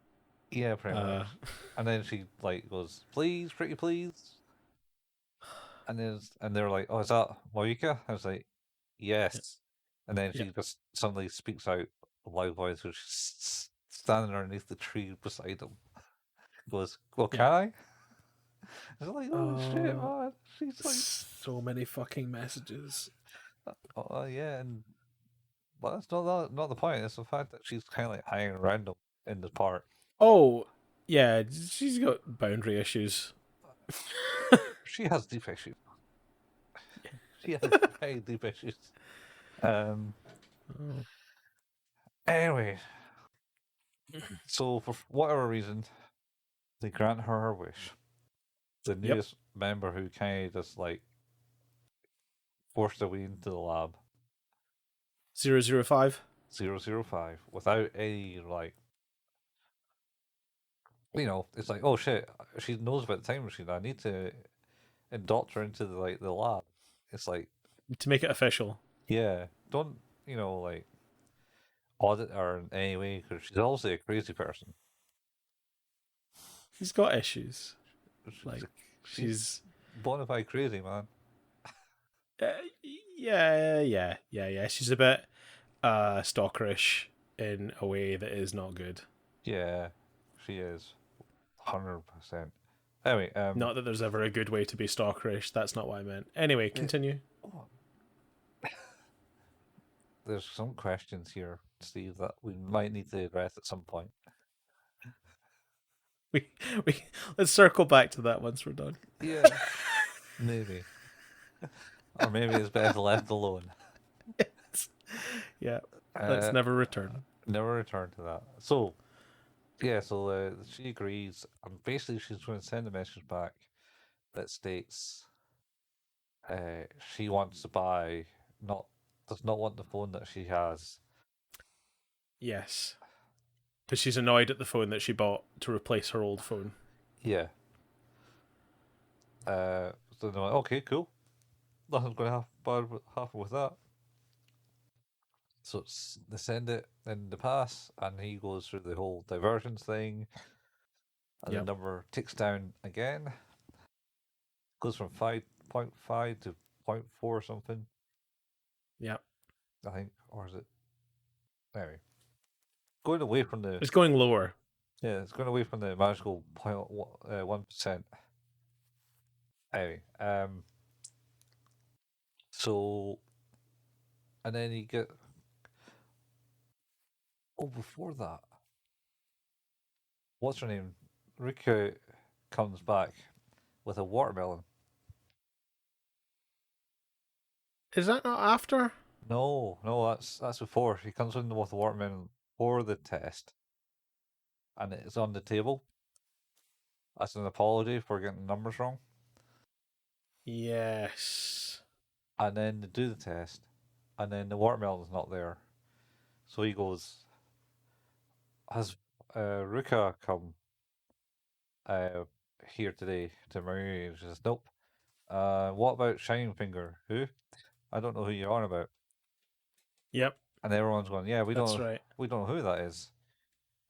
Yeah, pretty much. Uh, And then she like goes, "Please, pretty please." And they're like, "Oh, is that Moika?" I was like, yeah, "Yes." And then yeah. she just suddenly speaks out likewise, who's standing underneath the tree beside him, goes, "Well, Yeah. can I?" It's like, oh shit, Uh, man. She's like, so many fucking messages. oh yeah, and but that's not the point. It's the fact that she's kind of like hanging around him in the park. Oh, yeah, she's got boundary issues. She has deep issues. She has very deep issues. Um. Oh. Anyway, so for whatever reason, they grant her her wish. The Yep. newest member who kind of just like forced her way into the lab, 005. 005, without any like, it's like, oh shit, she knows about the time machine. I need to induct her into the lab. It's like, To make it official. yeah, don't like audit her in any way because she's obviously a crazy person. She's got issues. She's Like, a, she's she's. bona fide crazy, man. Uh, yeah. She's a bit stalkerish in a way that is not good. Yeah, she is 100%. Anyway, Not that there's ever a good way to be stalkerish. That's not what I meant. Anyway, yeah, continue. oh, there's some questions here, Steve, that we might need to address at some point. We we let's circle back to that once we're done. Yeah, maybe, or maybe it's better left alone. Yeah, let's Uh, never return. Never return to that. So yeah, so she agrees, and basically she's going to send a message back that states she wants to buy, not does not want the phone that she has. Yes, because she's annoyed at the phone that she bought to replace her old phone. Yeah. So they're like, okay, cool. Nothing's going to happen with that. So they send it in the pass, and he goes through the whole diversions thing, and the Yep. number ticks down again. Goes from 5.5 to 0.4 or something, Yep. I think, or is it? Anyway, going away from the It's going lower. yeah, it's going away from the magical 0.1%. Anyway, so and then you get before that, what's her name? Rika comes back with a watermelon. Is that not after? No, no, that's before. She comes in with a watermelon for the test, and it's on the table. That's an apology for getting the numbers wrong. Yes. And then they do the test, and then the watermelon's not there. So he goes, "Has Ruka come uh, here today to Marie?" And she says, "Nope." What about Shining Finger? Who? I don't know who you're on about. Yep. And everyone's going, "Yeah, That's right. we don't know who that is."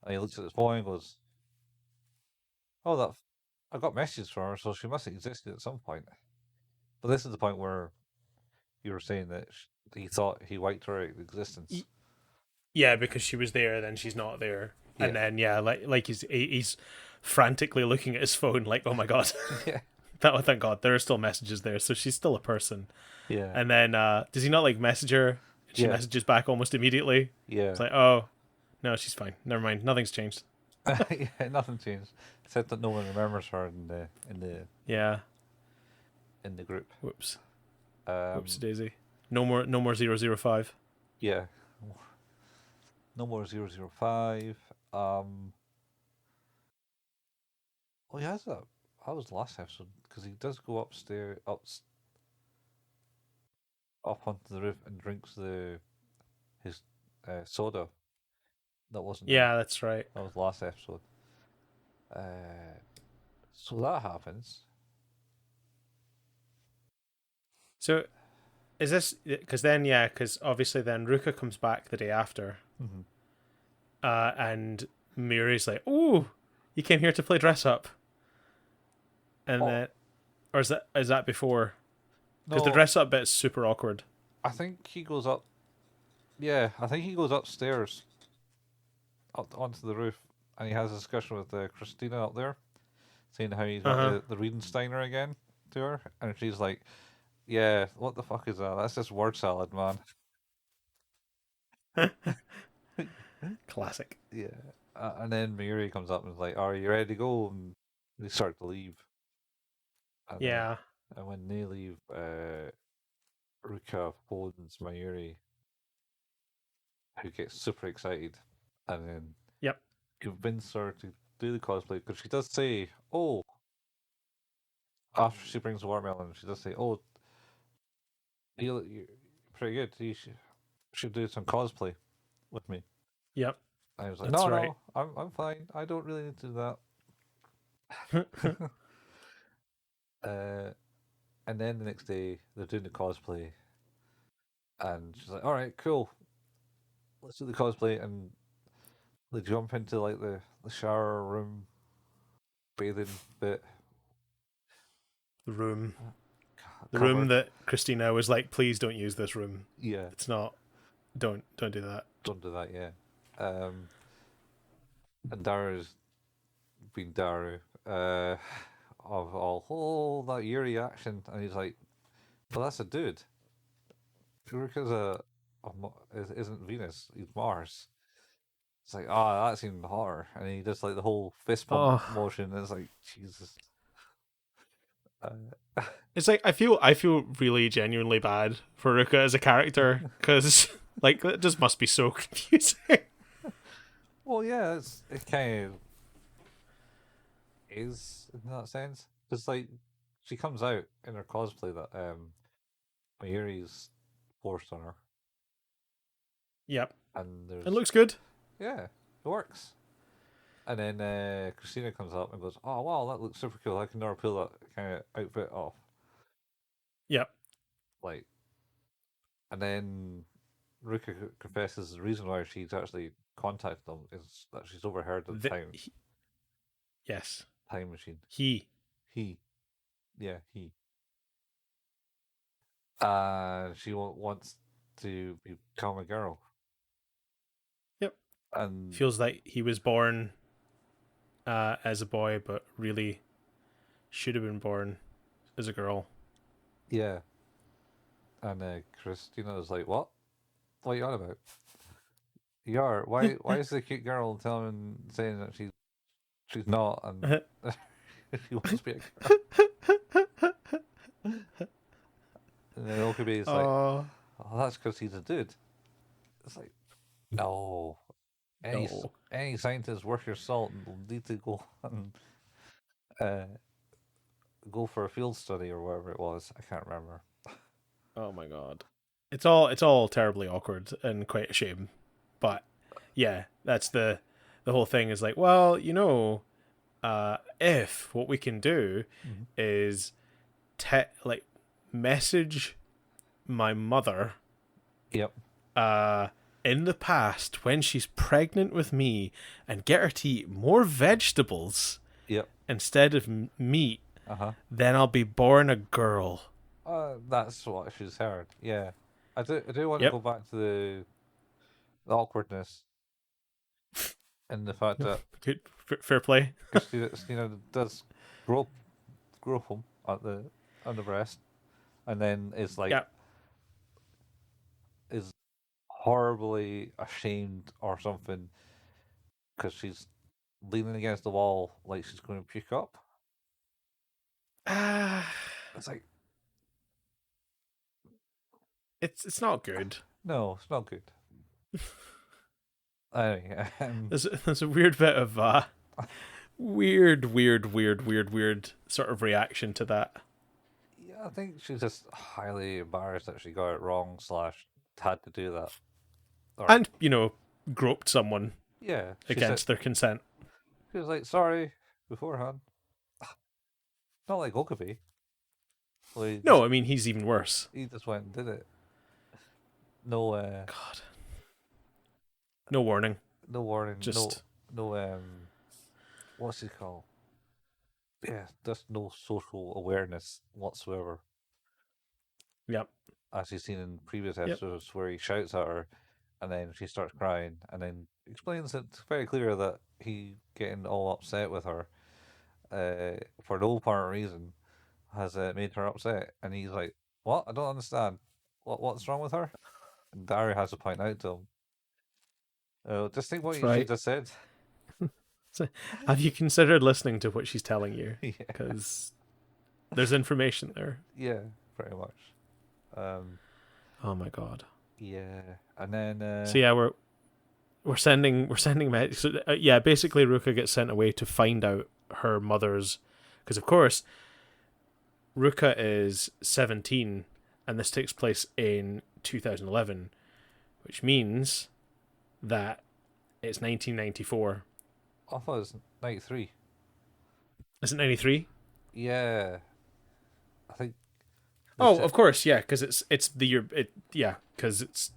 And he looks at his phone and goes, "Oh, I got messages from her, so she must have existed at some point." But this is the point where you were saying that he thought he wiped her out of existence. Yeah, because she was there, then she's not there, Yeah, and then yeah, like he's frantically looking at his phone, like, oh my god. yeah, Thank God, there are still messages there, so she's still a person. yeah, And then does he not like message her? She yeah, messages back almost immediately. yeah. It's like, oh no, she's fine. Never mind. Nothing's changed. Yeah, nothing changed except that no one remembers her Yeah. in the group. Whoops. Whoops Um, daisy. No more 005. yeah, no more 005. Oh, he has that. That was the last episode because he does go upstairs, up onto the roof and drinks his soda. That wasn't in. Yeah, that's right. That was the last episode. Uh, so that happens. So is this because then yeah, because obviously then Ruka comes back the day after, Mm-hmm. and Muri's like, "Ooh, you came here to play dress up," and Oh then, or is that before? Because the no, dress up bit's super awkward. I think he goes up. Yeah, I think he goes upstairs up onto the roof, and he has a discussion with Christina up there, saying how he's got Uh the Steiner again to her, and she's like, "Yeah, what the fuck is that? That's just word salad, man." huh. Classic. Yeah. And then Mayuri comes up and is like, "Are you ready to go?" And they start to leave, and Yeah. when they leave, Ruka phones Mayuri, who gets super excited, and then Yep. convince her to do the cosplay because she does say, "Oh," after she brings the watermelon, she does say, "Oh, you're pretty good. You should do some cosplay with me." Yep. And I was like, That's "No, right. no, I'm fine. I don't really need to do that." uh, and then the next day they're doing the cosplay, and she's like, "All right, cool. Let's do the cosplay." And they jump into like the shower room bathing bit The room. The room cupboard. that Christina was like, please don't use this room. Yeah, It's not. Don't do that. don't do that. Yeah. Um, and Daru's been Daru. Of all that Yuri action, and he's like, "Well, that's a dude. Kuruka's isn't Venus. He's Mars." It's like, "Ah, that's even hotter." And he does like the whole fist pump Oh, motion. And it's like, Jesus. Uh, it's like I feel really genuinely bad for Ruka as a character because like it just must be so confusing. well, yeah, it kind of is in that sense. Because like she comes out in her cosplay that Mayuri's forced on her, Yep. and It there's looks good. yeah, it works. And then Christina comes up and goes, "Oh wow, that looks super cool. I can never pull that kind of outfit off." Yep. Like, and then Ruka confesses the reason why she's actually contacted them is that she's overheard the The, he, yes. time machine. He. He, yeah, he, and she wants to become a girl, Yep. and Feels like he was born as a boy, but really should have been born as a girl. yeah, and Christina is like, "What? What are you on about? You are why is the cute girl saying that she's not and she wants to be a girl?" And then Okabe is like, Oh "Oh, that's because he's a dude." It's like, no, no. any scientist worth your salt will need to go and uh, go for a field study or whatever it was. I can't remember. Oh my god. It's all terribly awkward and quite a shame. But yeah, that's the whole thing is like, well, if what we can do Mm-hmm. is like message my mother Yep, uh in the past when she's pregnant with me and get her to eat more vegetables yep, instead of meat, uh-huh. then I'll be born a girl. That's what she's heard. Yeah, I do want to Yep. go back to the awkwardness and the fact that Good. Fair play. Christina does grope grope him at the on the breast, and then is like Yep. is horribly ashamed or something because she's leaning against the wall like she's going to puke up. Ah, It's like, it's not good. no, it's not good. Anyway, There's a weird bit of weird sort of reaction to that, yeah, I think she's just highly embarrassed that she got it wrong slash had to do that. Or and groped someone yeah, she said against their consent. she was like sorry beforehand. Not like Okabe. Well, No, I mean he's even worse. he just went and did it. No God, no warning. no warning. Just No what's it called? Yeah, there's no social awareness whatsoever. yep, As you've seen in previous yep. episodes where he shouts at her and then she starts crying, and then explains it very clear that he getting all upset with her for no apparent reason has made her upset, and he's like, "What? I don't understand. What's wrong with her?" And Daru has to point out to him, just think what That's she right. just said. So, have you considered listening to what she's telling you? Yeah, Because there's information there. yeah, pretty much. Um, Oh my god. yeah, and then So yeah, we're sending so, yeah, basically Ruka gets sent away to find out her mother's, because of course Ruka is 17 and this takes place in 2011, which means that it's 1994. I thought it was 93. Is it 93? Yeah, I think they Oh, said of course, yeah, because it's the year. Yeah, because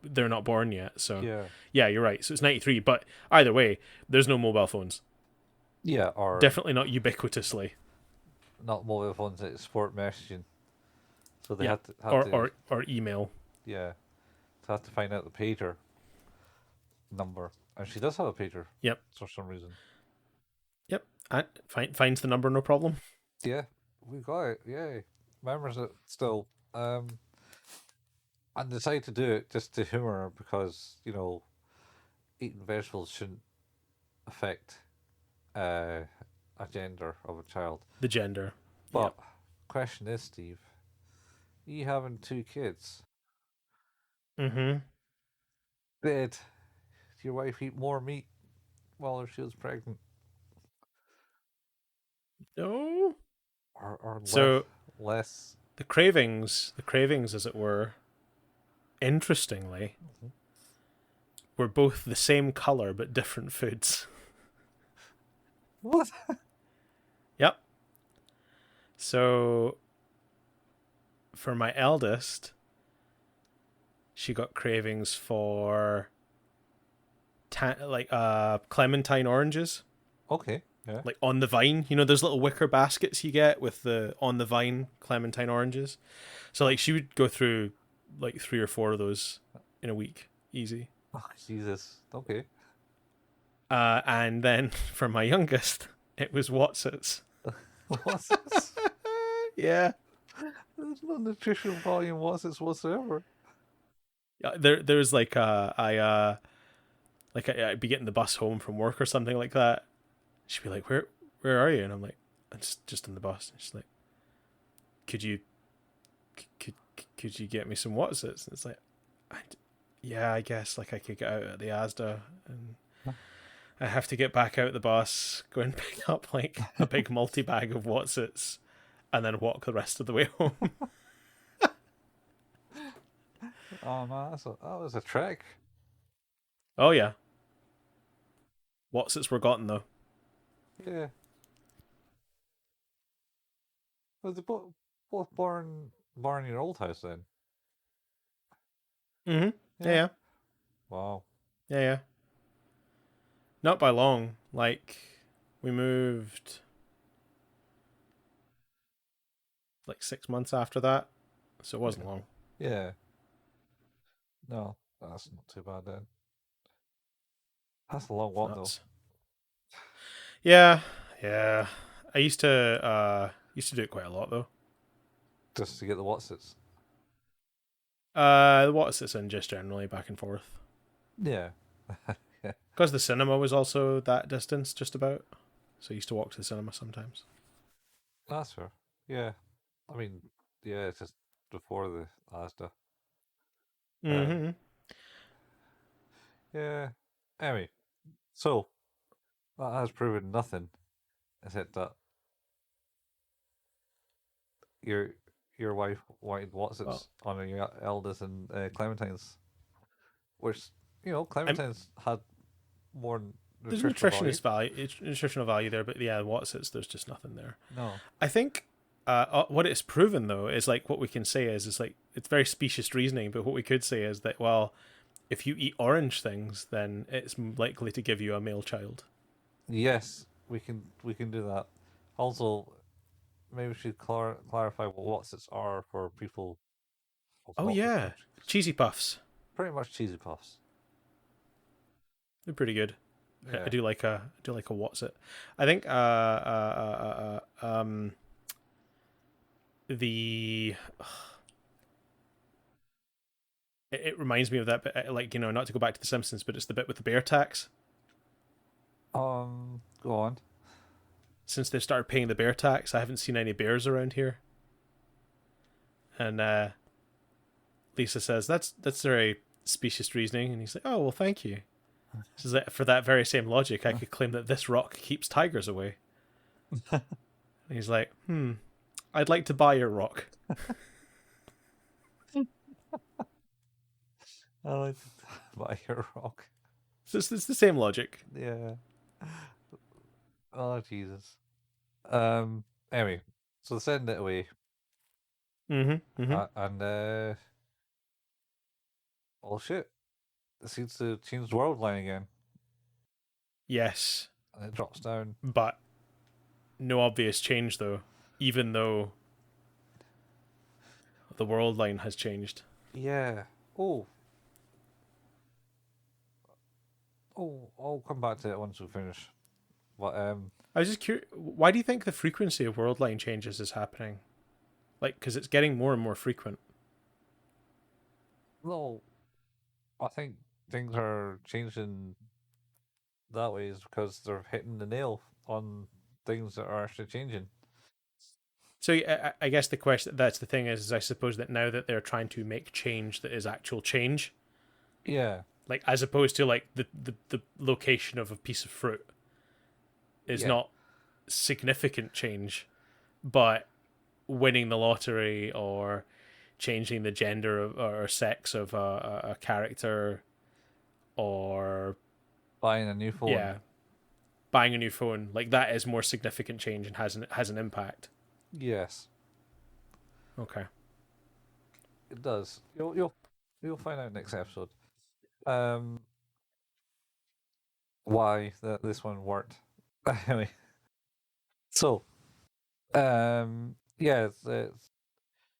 they're not born yet. So yeah, yeah, you're right. So it's 93. But either way, there's no mobile phones. yeah, or Definitely not ubiquitously. not mobile phones, it's sport messaging. So they Yeah, had or to or or email. yeah, to have to find out the pager number, and she does have a pager Yep, for some reason. yep. And finds the number, no problem. Yeah, we got it. Yay, remembers it still. And decide to do it just to humor her because eating vegetables shouldn't affect uh, a gender of a child. The gender. But Yep. question is, Steve, you having two kids, Mm-hmm. did your wife eat more meat while she was pregnant, No. or So less? the cravings, as it were, interestingly, Mhm. were both the same color but different foods. What? Yep. So for my eldest, she got cravings for clementine oranges, Okay, yeah. like on the vine. You know those little wicker baskets you get with the on the vine clementine oranges. So like she would go through like 3 or 4 of those in a week, easy. Oh, Jesus. Okay. And then for my youngest, it was Watsits. What's this? Yeah. There's no nutritional value in what's this whatsoever. Yeah, there was like I'd be getting the bus home from work or something like that. She'd be like, where are you?" And I'm like, "I'm just in the bus." And she's like, "Could you could could you get me some Watsits?" And it's like, I, "Yeah, I guess like I could get out at the Asda and I have to get back out the bus, go and pick up like a big multi bag of Watsits, and then walk the rest of the way home." Oh man, that was a trick. Oh yeah, Watsits were gotten though. Yeah. Was they both born in your old house then? Mm-hmm. Yeah, Yeah. yeah, Wow. yeah, yeah. Not by long. Like we moved like 6 months after that, so it wasn't Yeah. long. Yeah. No, that's not too bad then. That's a long It's walk though. nuts. Yeah, yeah. I used to do it quite a lot though. Just to get the Watsits. What's this in just generally back and forth? Yeah. Yeah. Because the cinema was also that distance, just about. So I used to walk to the cinema sometimes. That's fair. Yeah. I mean, yeah, it's just before the Asda. Um, Mm-hmm. yeah. Anyway, so that has proven nothing, except that your your wife wanted Well, Watsits on your eldest and Clementine's, which I'm Clementine's had more there's nutritional value. nutritional value there, but yeah, what's it's there's just nothing there. No. I think what it's proven though is like what we can say is like it's very specious reasoning, but what we could say is that well, if you eat orange things, then it's likely to give you a male child. Yes, we can do that. Also, maybe we should clarify what Watsits are for people of Oh not yeah, countries. cheesy puffs. pretty much cheesy puffs. They're pretty good. I Yeah. do like a what's it? I think the it reminds me of that bit, like, not to go back to the Simpsons, but it's the bit with the bear tax. Go on. Since they started paying the bear tax, I haven't seen any bears around here. And Lisa says that's very specious reasoning, and he's like, "Oh well, thank you." She says, "For that very same logic, I could claim that this rock keeps tigers away." And he's like, I'd like to buy your rock." I like my your rock. So it's the same logic. Yeah. Oh Jesus. Anyway, so they send it away, Mm-hmm. Mm-hmm. and oh shit, it seems to change the world line again, Yes, and it drops down. but no obvious change though, even though the world line has changed. Yeah. Oh, I'll come back to it once we finish. But I was just curious, why do you think the frequency of world line changes is happening? Like, because it's getting more and more frequent. no, I think things are changing that way is because they're hitting the nail on things that are actually changing. So I guess the question, that's the thing is I suppose that now that they're trying to make change that is actual change, Yeah, like as opposed to like the location of a piece of fruit is yeah, not significant change, but winning the lottery or changing the gender or sex of a character, or buying a new phone. yeah, buying a new phone, like that is more significant change and has an impact. Yes, Okay. it does. You'll find out next episode. Um, why that this one worked. Anyway, so yeah,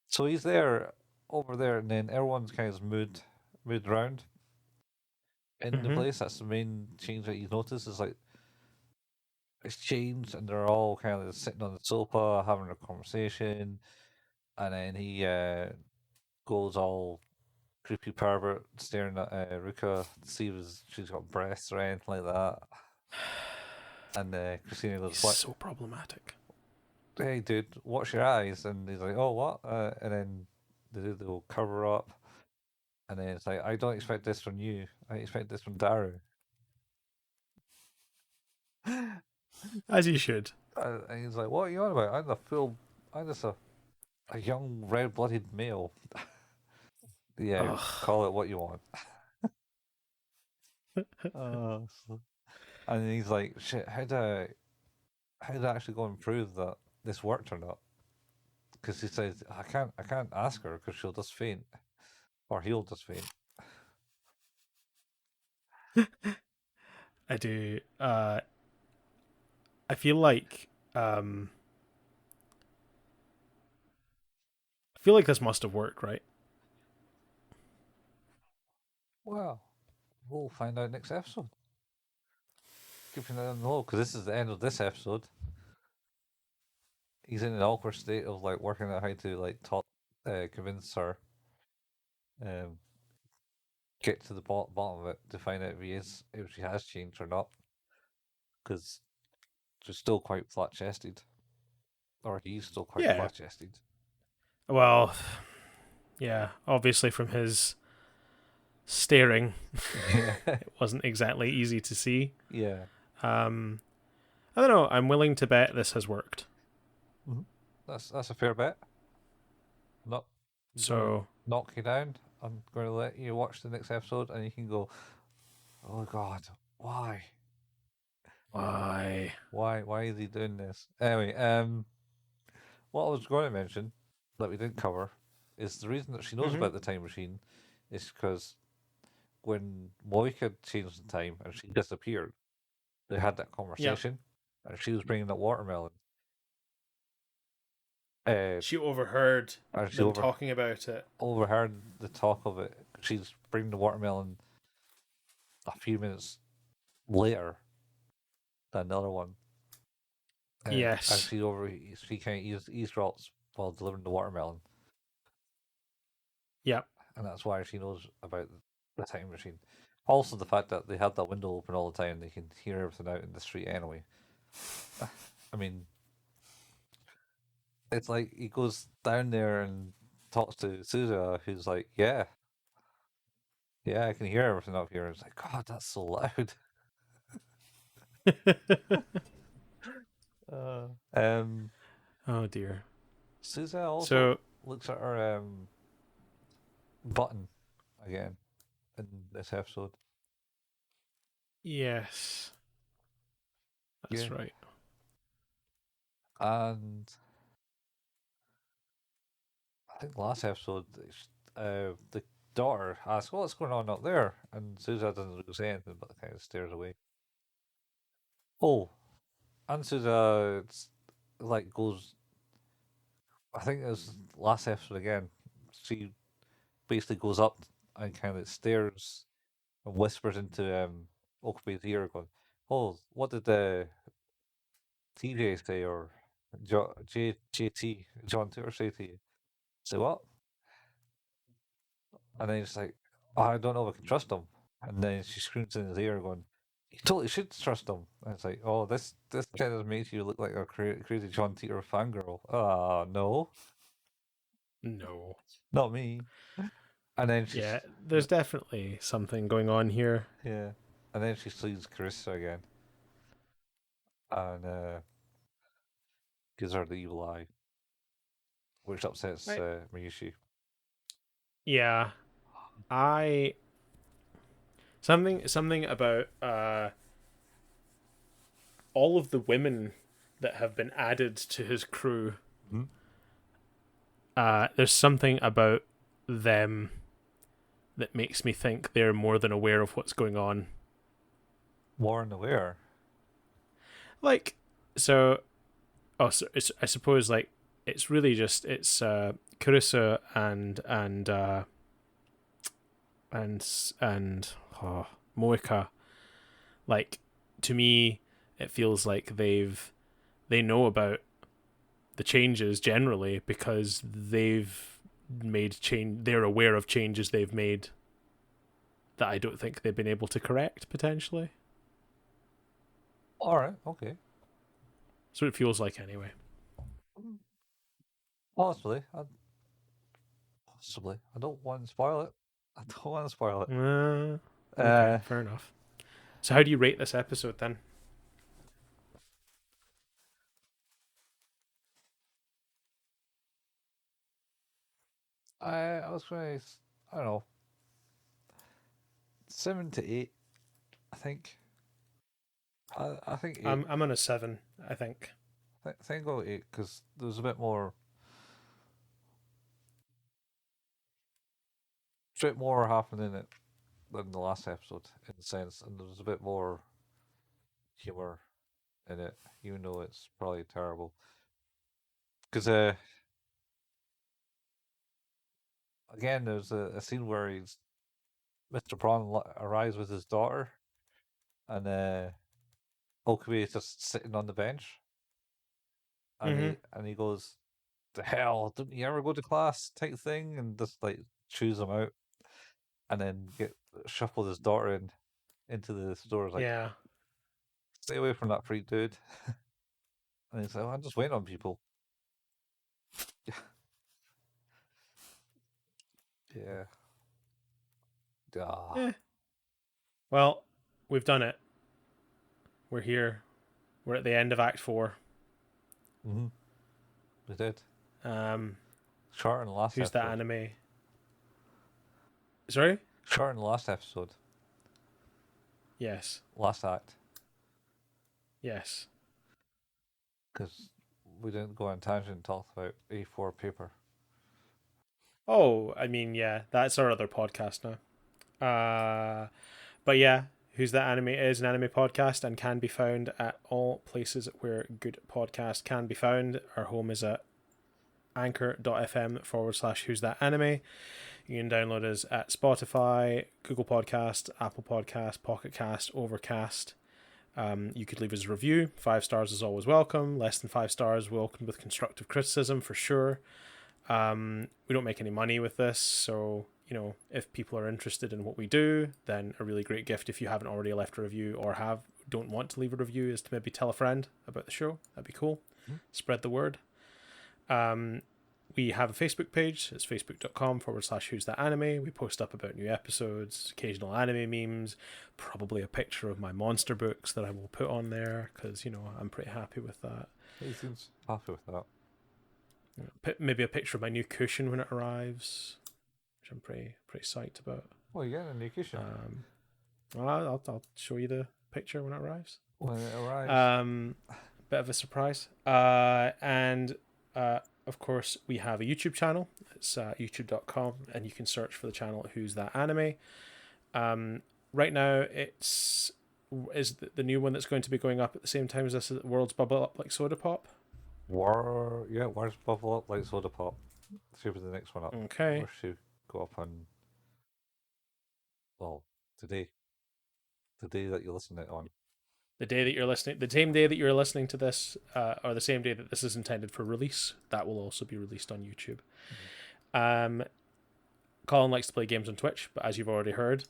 so he's there over there, and then everyone's kind of moved around in the Mm-hmm. place. That's the main change that you notice is like it's changed, and they're all kind of sitting on the sofa having a conversation, and then he goes all creepy pervert staring at Ruka to see if she's got breasts or anything like that. And Christina goes, He's "What? so problematic. Hey, dude, watch your eyes." And he's like, "Oh, what?" And then they'll cover up, and then it's like, "I don't expect this from you. I expect this from Daru." As you should. And he's like, "What are you on about? I'm just a young red-blooded male." Yeah, Ugh. call it what you want. So- and then he's like, "Shit, how do I actually go and prove that this worked or not?" Because he says, I can't ask her because she'll just faint, or he'll just faint." I do. I feel like I feel like this must have worked, right? Well, we'll find out next episode. Keep an eye on the low because this is the end of this episode. He's in an awkward state of like working out how to like talk, convince her, um, get to the bottom of it to find out if she has changed or not. Because she's still quite flat chested, or he's still quite Yeah. flat chested. Well, yeah. Obviously, from his staring, Yeah, it wasn't exactly easy to see. yeah. Um, I don't know. I'm willing to bet this has worked. Mm-hmm. That's a fair bet. I'm not gonna So knock you down. I'm going to let you watch the next episode, and you can go, "Oh God, why? why? Why is he doing this?" Anyway, what I was going to mention that we didn't cover is the reason that she knows Mm-hmm. about the time machine is because when Moika changed the time and she disappeared, they had that Yeah. conversation, and she was bringing that watermelon. She overheard and she them talking about it. overheard the talk of it. She's bringing the watermelon a few minutes later than the other one, and Yes. she kind of eavesdrops while delivering the watermelon, Yep. and that's why she knows about the time machine. Also, the fact that they had that window open all the time, they can hear everything out in the street anyway. I mean, it's like he goes down there and talks to Sousa, who's like, "Yeah, yeah, I can hear everything up here." It's like, God, that's so loud. Uh, um, Oh dear. Sousa also So looks at her button again in this episode. yes, Yeah, that's right. and I think last episode, the daughter asks, "What's going on up there?" And Sousa doesn't really say anything, but kind of stares away. Oh, and Sousa like goes. I think it was last episode again. She basically goes up and kind of stares and whispers into Okabe's ear, going, "Oh, what did the TJ say or JT John Tour say to you?" Say what? And then he's like, "Oh, I don't know if I can trust him." And then she screams in his ear, going, "You totally should trust him." And it's like, "Oh, this kind of makes you look like a crazy John Teeter fangirl." No, No. not me. And then she's Yeah, there's definitely something going on here. yeah, and then she sees Carissa again and gives her the evil eye, which upsets Right. Miyushi. Yeah. I something about all of the women that have been added to his crew. Hmm? There's something about them that makes me think they're more than aware of what's going on. Warren aware. Like, so, so I suppose like it's really just it's Carissa and Moika. Like, to me, it feels like they know about the changes generally because they've made change. They're aware of changes they've made that I don't think they've been able to correct potentially. All right, okay. So it feels like anyway. Mm, Possibly, possibly. I don't want to spoil it. I don't want to spoil it. Okay, Uh, fair enough. So how do you rate this episode then? I was going to, I don't know, 7 to 8. I think. I think eight. I'm on a 7, I think. I think I'll go 8 because there's a bit more happening in it than the last episode in a sense, and there's a bit more humor in it, even though it's probably terrible. Because again, there's a scene where Mr. Prawn arrives with his daughter, and Okabe is just sitting on the bench, and Mm-hmm. he goes, "The hell! Don't you ever go to class?" type thing, and just like chews him out, and then get shuffle his daughter into the store. Like, Yeah. stay away from that freak dude. And he's like, "Oh, I'm just waiting on people." Yeah. Ah. Eh. Well, we've done it. We're here. We're at the end of Act 4. Mm-hmm. We did. Um, Short in the last who's that episode. anime? Sorry? Short in the last episode. Yes. Last act. Yes. Because we didn't go on tangent and talk about A4 paper. Oh, I mean, yeah, that's our other podcast now. But yeah, Who's That Anime is an anime podcast and can be found at all places where good podcasts can be found. Our home is at anchor.fm/who's that anime. You can download us at Spotify, Google Podcast, Apple Podcast, Pocket Cast, Overcast. You could leave us a review. 5 stars is always welcome. Less than 5 stars, welcome with constructive criticism for sure. We don't make any money with this, so if people are interested in what we do, then a really great gift if you haven't already left a review or don't want to leave a review is to maybe tell a friend about the show. That'd be cool. Mhm. Spread the word. We have a Facebook page. It's facebook.com/who's that anime. We post up about new episodes, occasional anime memes, probably a picture of my monster books that I will put on there because I'm pretty happy with that. He seems happy with that. Maybe a picture of my new cushion when it arrives, which I'm pretty psyched about. Well, you get a new cushion I'll show you the picture when it arrives. when it arrives. Bit of a surprise. And of course, we have a YouTube channel. It's youtube.com, and you can search for the channel Who's That Anime. Right now, is the new one that's going to be going up at the same time as this, World's Bubble Up Like Soda Pop. Where's Bubble Up Like Soda Pop? See if the next one up. Okay. Where should go up on? Well, today. The day that you listen it on. The day that you're listening, the same day that you're listening to this, or the same day that this is intended for release, that will also be released on YouTube. Mm-hmm. Colin likes to play games on Twitch, but as you've already heard,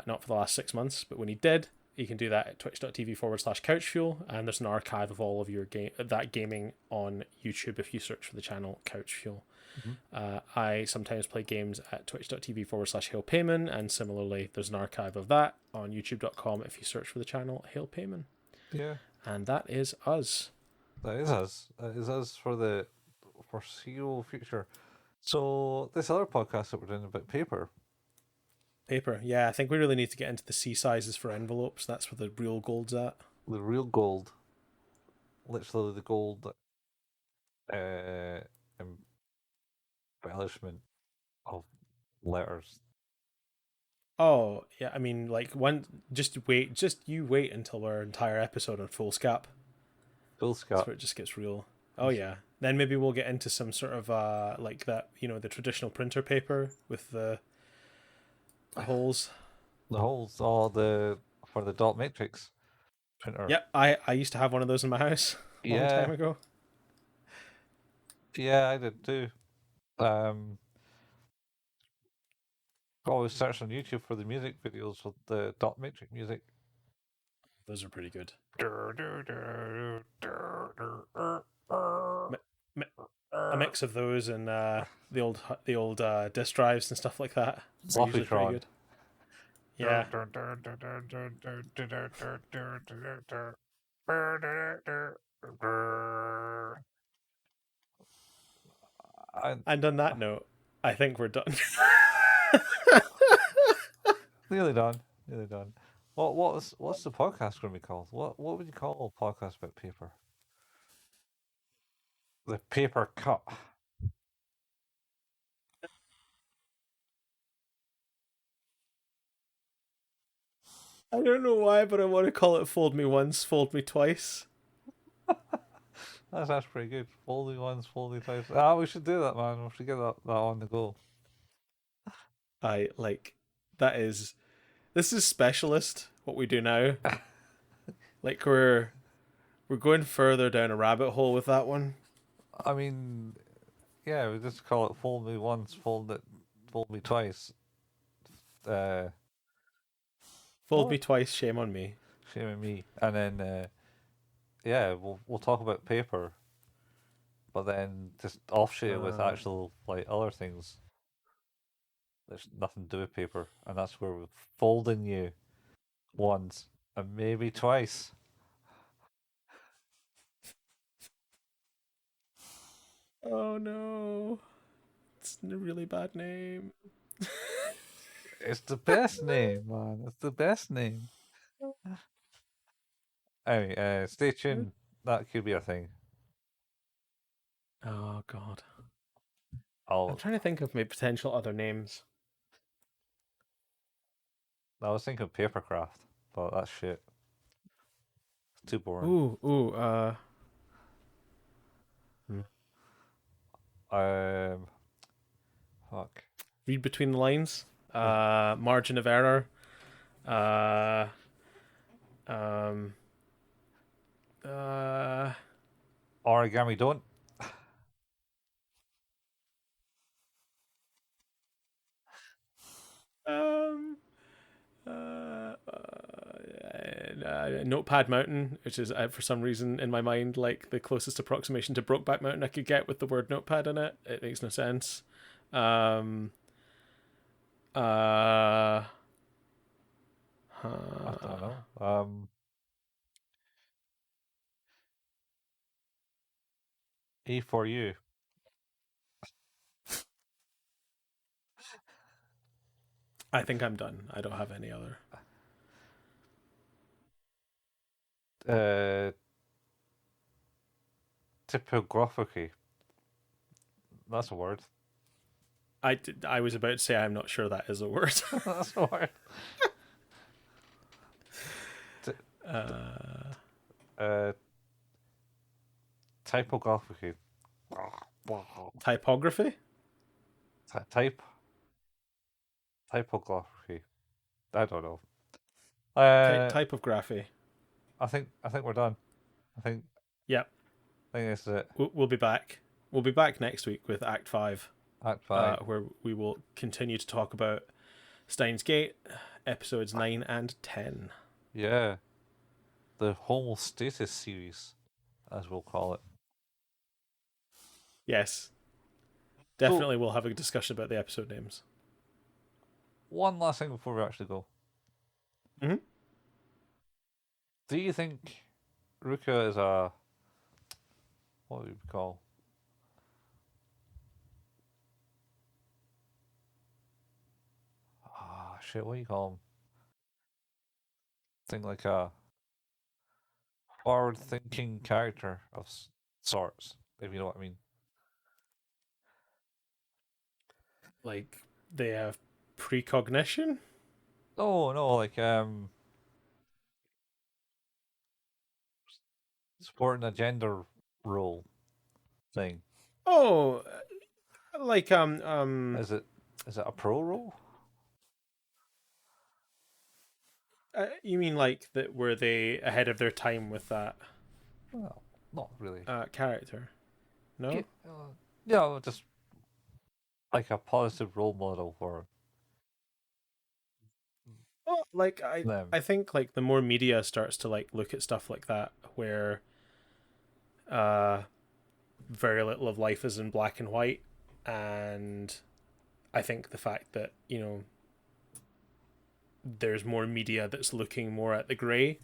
not for the last 6 months, but when he did, you can do that at twitch.tv/couchfuel, and there's an archive of all of your gaming on YouTube if you search for the channel Couchfuel. Mm-hmm. I sometimes play games at twitch.tv/hailpayman, and similarly, there's an archive of that on youtube.com if you search for the channel Hail Payman. Yeah. And that is us. That is us. That is us for the foreseeable future. So, this other podcast that we're doing about paper. Paper, yeah, I think we really need to get into the C sizes for envelopes. That's where the real gold's at. The real gold. Literally the gold embellishment of letters. Oh, yeah, I mean, like, just you wait until our entire episode on foolscap. Foolscap. That's where it just gets real. Oh, yeah. Then maybe we'll get into some sort of, like that, the traditional printer paper with the holes. The holes, for the dot matrix printer. Yep, I used to have one of those in my house a long time ago. Yeah, I did too. Always search on YouTube for the music videos with the dot matrix music. Those are pretty good. A mix of those and the old disk drives and stuff like that. It's usually pretty good. Yeah. And on that note, I think we're done. Nearly done. Nearly done. What's the podcast going to be called? What would you call a podcast about paper? The paper cut. I don't know why, but I want to call it Fold Me Once, Fold Me Twice. That's pretty good. Fold me once, fold me twice. We should do that, man. We should get that on the go. This is specialist, what we do now. Like, we're going further down a rabbit hole with that one. I mean, yeah, we just call it fold me once, fold me twice. Fold me twice, shame on me. Shame on me. And then, yeah, we'll talk about paper, but then just offshoot it with actual other things. There's nothing to do with paper, and that's where we're folding you once and maybe twice. Oh no, it's a really bad name. It's the best name, man. It's the best name. Anyway, stay tuned. That could be a thing. Oh god. I'm trying to think of maybe potential other names. I was thinking of papercraft, but that's shit. It's too boring. Um, fuck. Read between the lines. There's Margin of error. Uh, um, uh, origami don't. um, Notepad Mountain, which is for some reason in my mind like the closest approximation to Brokeback Mountain I could get with the word notepad in it. It makes no sense. Um, uh, I don't uh, know. E for you. I think I'm done. I don't have any other. Uh, typography. That's a word. I was about to say I'm not sure that is a word. That's a word. T- t- uh, uh, typography. Typography, Type typography. I don't know. Uh, type of graphy. I think we're done. I think Yep, I think this is it. we'll be back. We'll be back next week with Act 5, Act 5. where we will continue to talk about Steins Gate, episodes 9 and 10. Yeah, the homostasis series, as we'll call it. Yes, So, definitely we'll have a discussion about the episode names. one last thing before we actually go. Mm-hmm. Do you think Ruka is a what would we call? Ah, shit. What do you call him? Think like a forward-thinking character of sorts, if you know what I mean. Like, they have precognition? No, no, like supporting a gender role thing. Oh, like, Is it a pro role? you mean like that? Were they ahead of their time with that Well, not really. character? No. Get, yeah, just like a positive role model for Well, like them. I think like the more media starts to like look at stuff like that, where uh, very little of life is in black and white, and I think the fact that there's more media that's looking more at the grey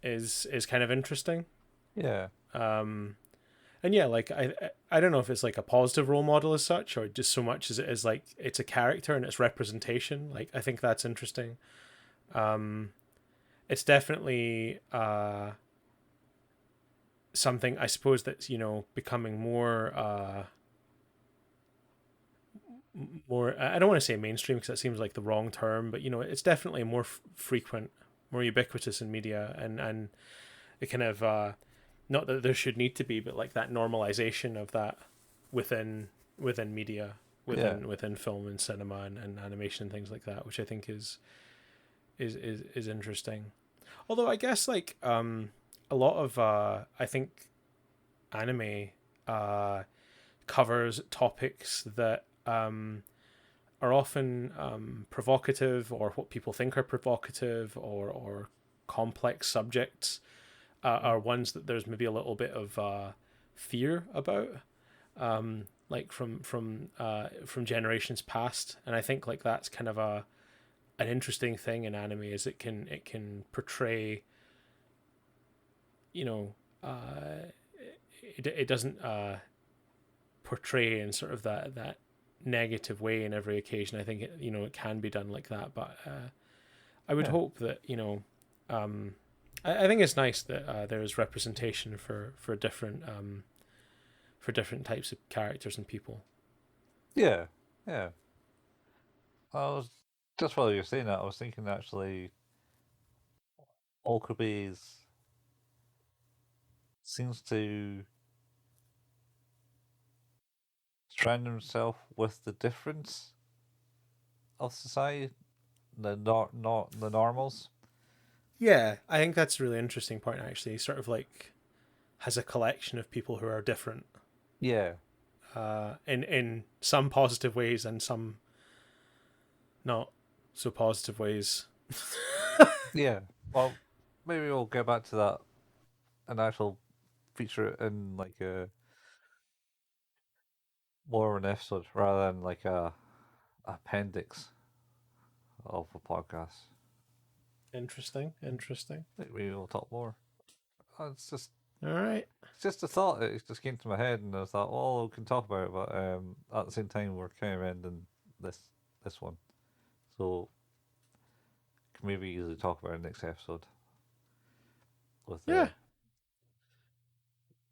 is kind of interesting. Yeah, Um, and yeah, like I don't know if it's like a positive role model as such, or just so much as it is like it's a character and it's representation. Like I think that's interesting. Um, it's definitely something I suppose that's becoming more I don't want to say mainstream because that seems like the wrong term, but it's definitely more frequent, more ubiquitous in media, and it kind of not that there should need to be, but like that normalization of that within media, yeah, within film and cinema and animation and things like that, which I think is interesting. Although I guess like a lot of I think anime uh covers topics that are often provocative, or what people think are provocative, or complex subjects, are ones that there's maybe a little bit of fear about, like from generations past. And I think like that's kind of an interesting thing in anime, is it can portray, you know, it doesn't portray in sort of that negative way in every occasion. I think it can be done like that, but I would yeah, hope that I think it's nice that there is representation for different types of characters and people. yeah, yeah. I was just while you were saying that, I was thinking actually, Okabe's seems to surround himself with the difference of society, the not the normals. Yeah, I think that's a really interesting point. Actually, he sort of like has a collection of people who are different, Yeah, in some positive ways and some not so positive ways. yeah. Well, maybe we'll get back to that and actual feature it in like a more of an episode rather than like a appendix of a podcast. Interesting, interesting. Maybe we'll talk more. It's just All right. it's just a thought. It just came to my head, and I thought, well, we can talk about it, but at the same time, we're kind of ending this this one, so can maybe easily talk about it next episode with Yeah.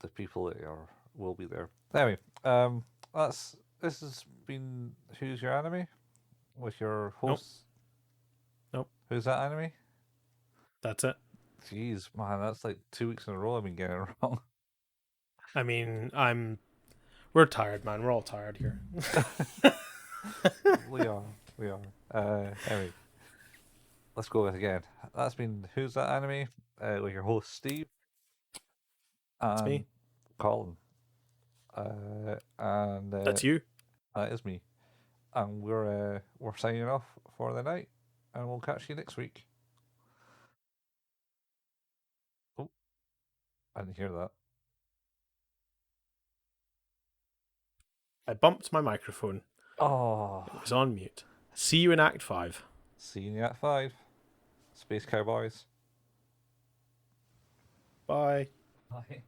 the people that are will be there. Anyway, that's this has been Who's Your Anime with your Nope. host. Nope. Who's that anime? That's it. Jeez, man, that's like 2 weeks in a row I've been getting it wrong. I mean, we're tired, man. We're all tired here. we are, we are. Anyway, let's go with it again. That's been Who's That Anime with your host Steve It's and me. Colin. And That's you. that is me. And we're signing off for the night, and we'll catch you next week. Oh, I didn't hear that. I bumped my microphone. Oh, It was on mute. See you in Act 5. see you at 5. Space Cowboys. Bye. Bye.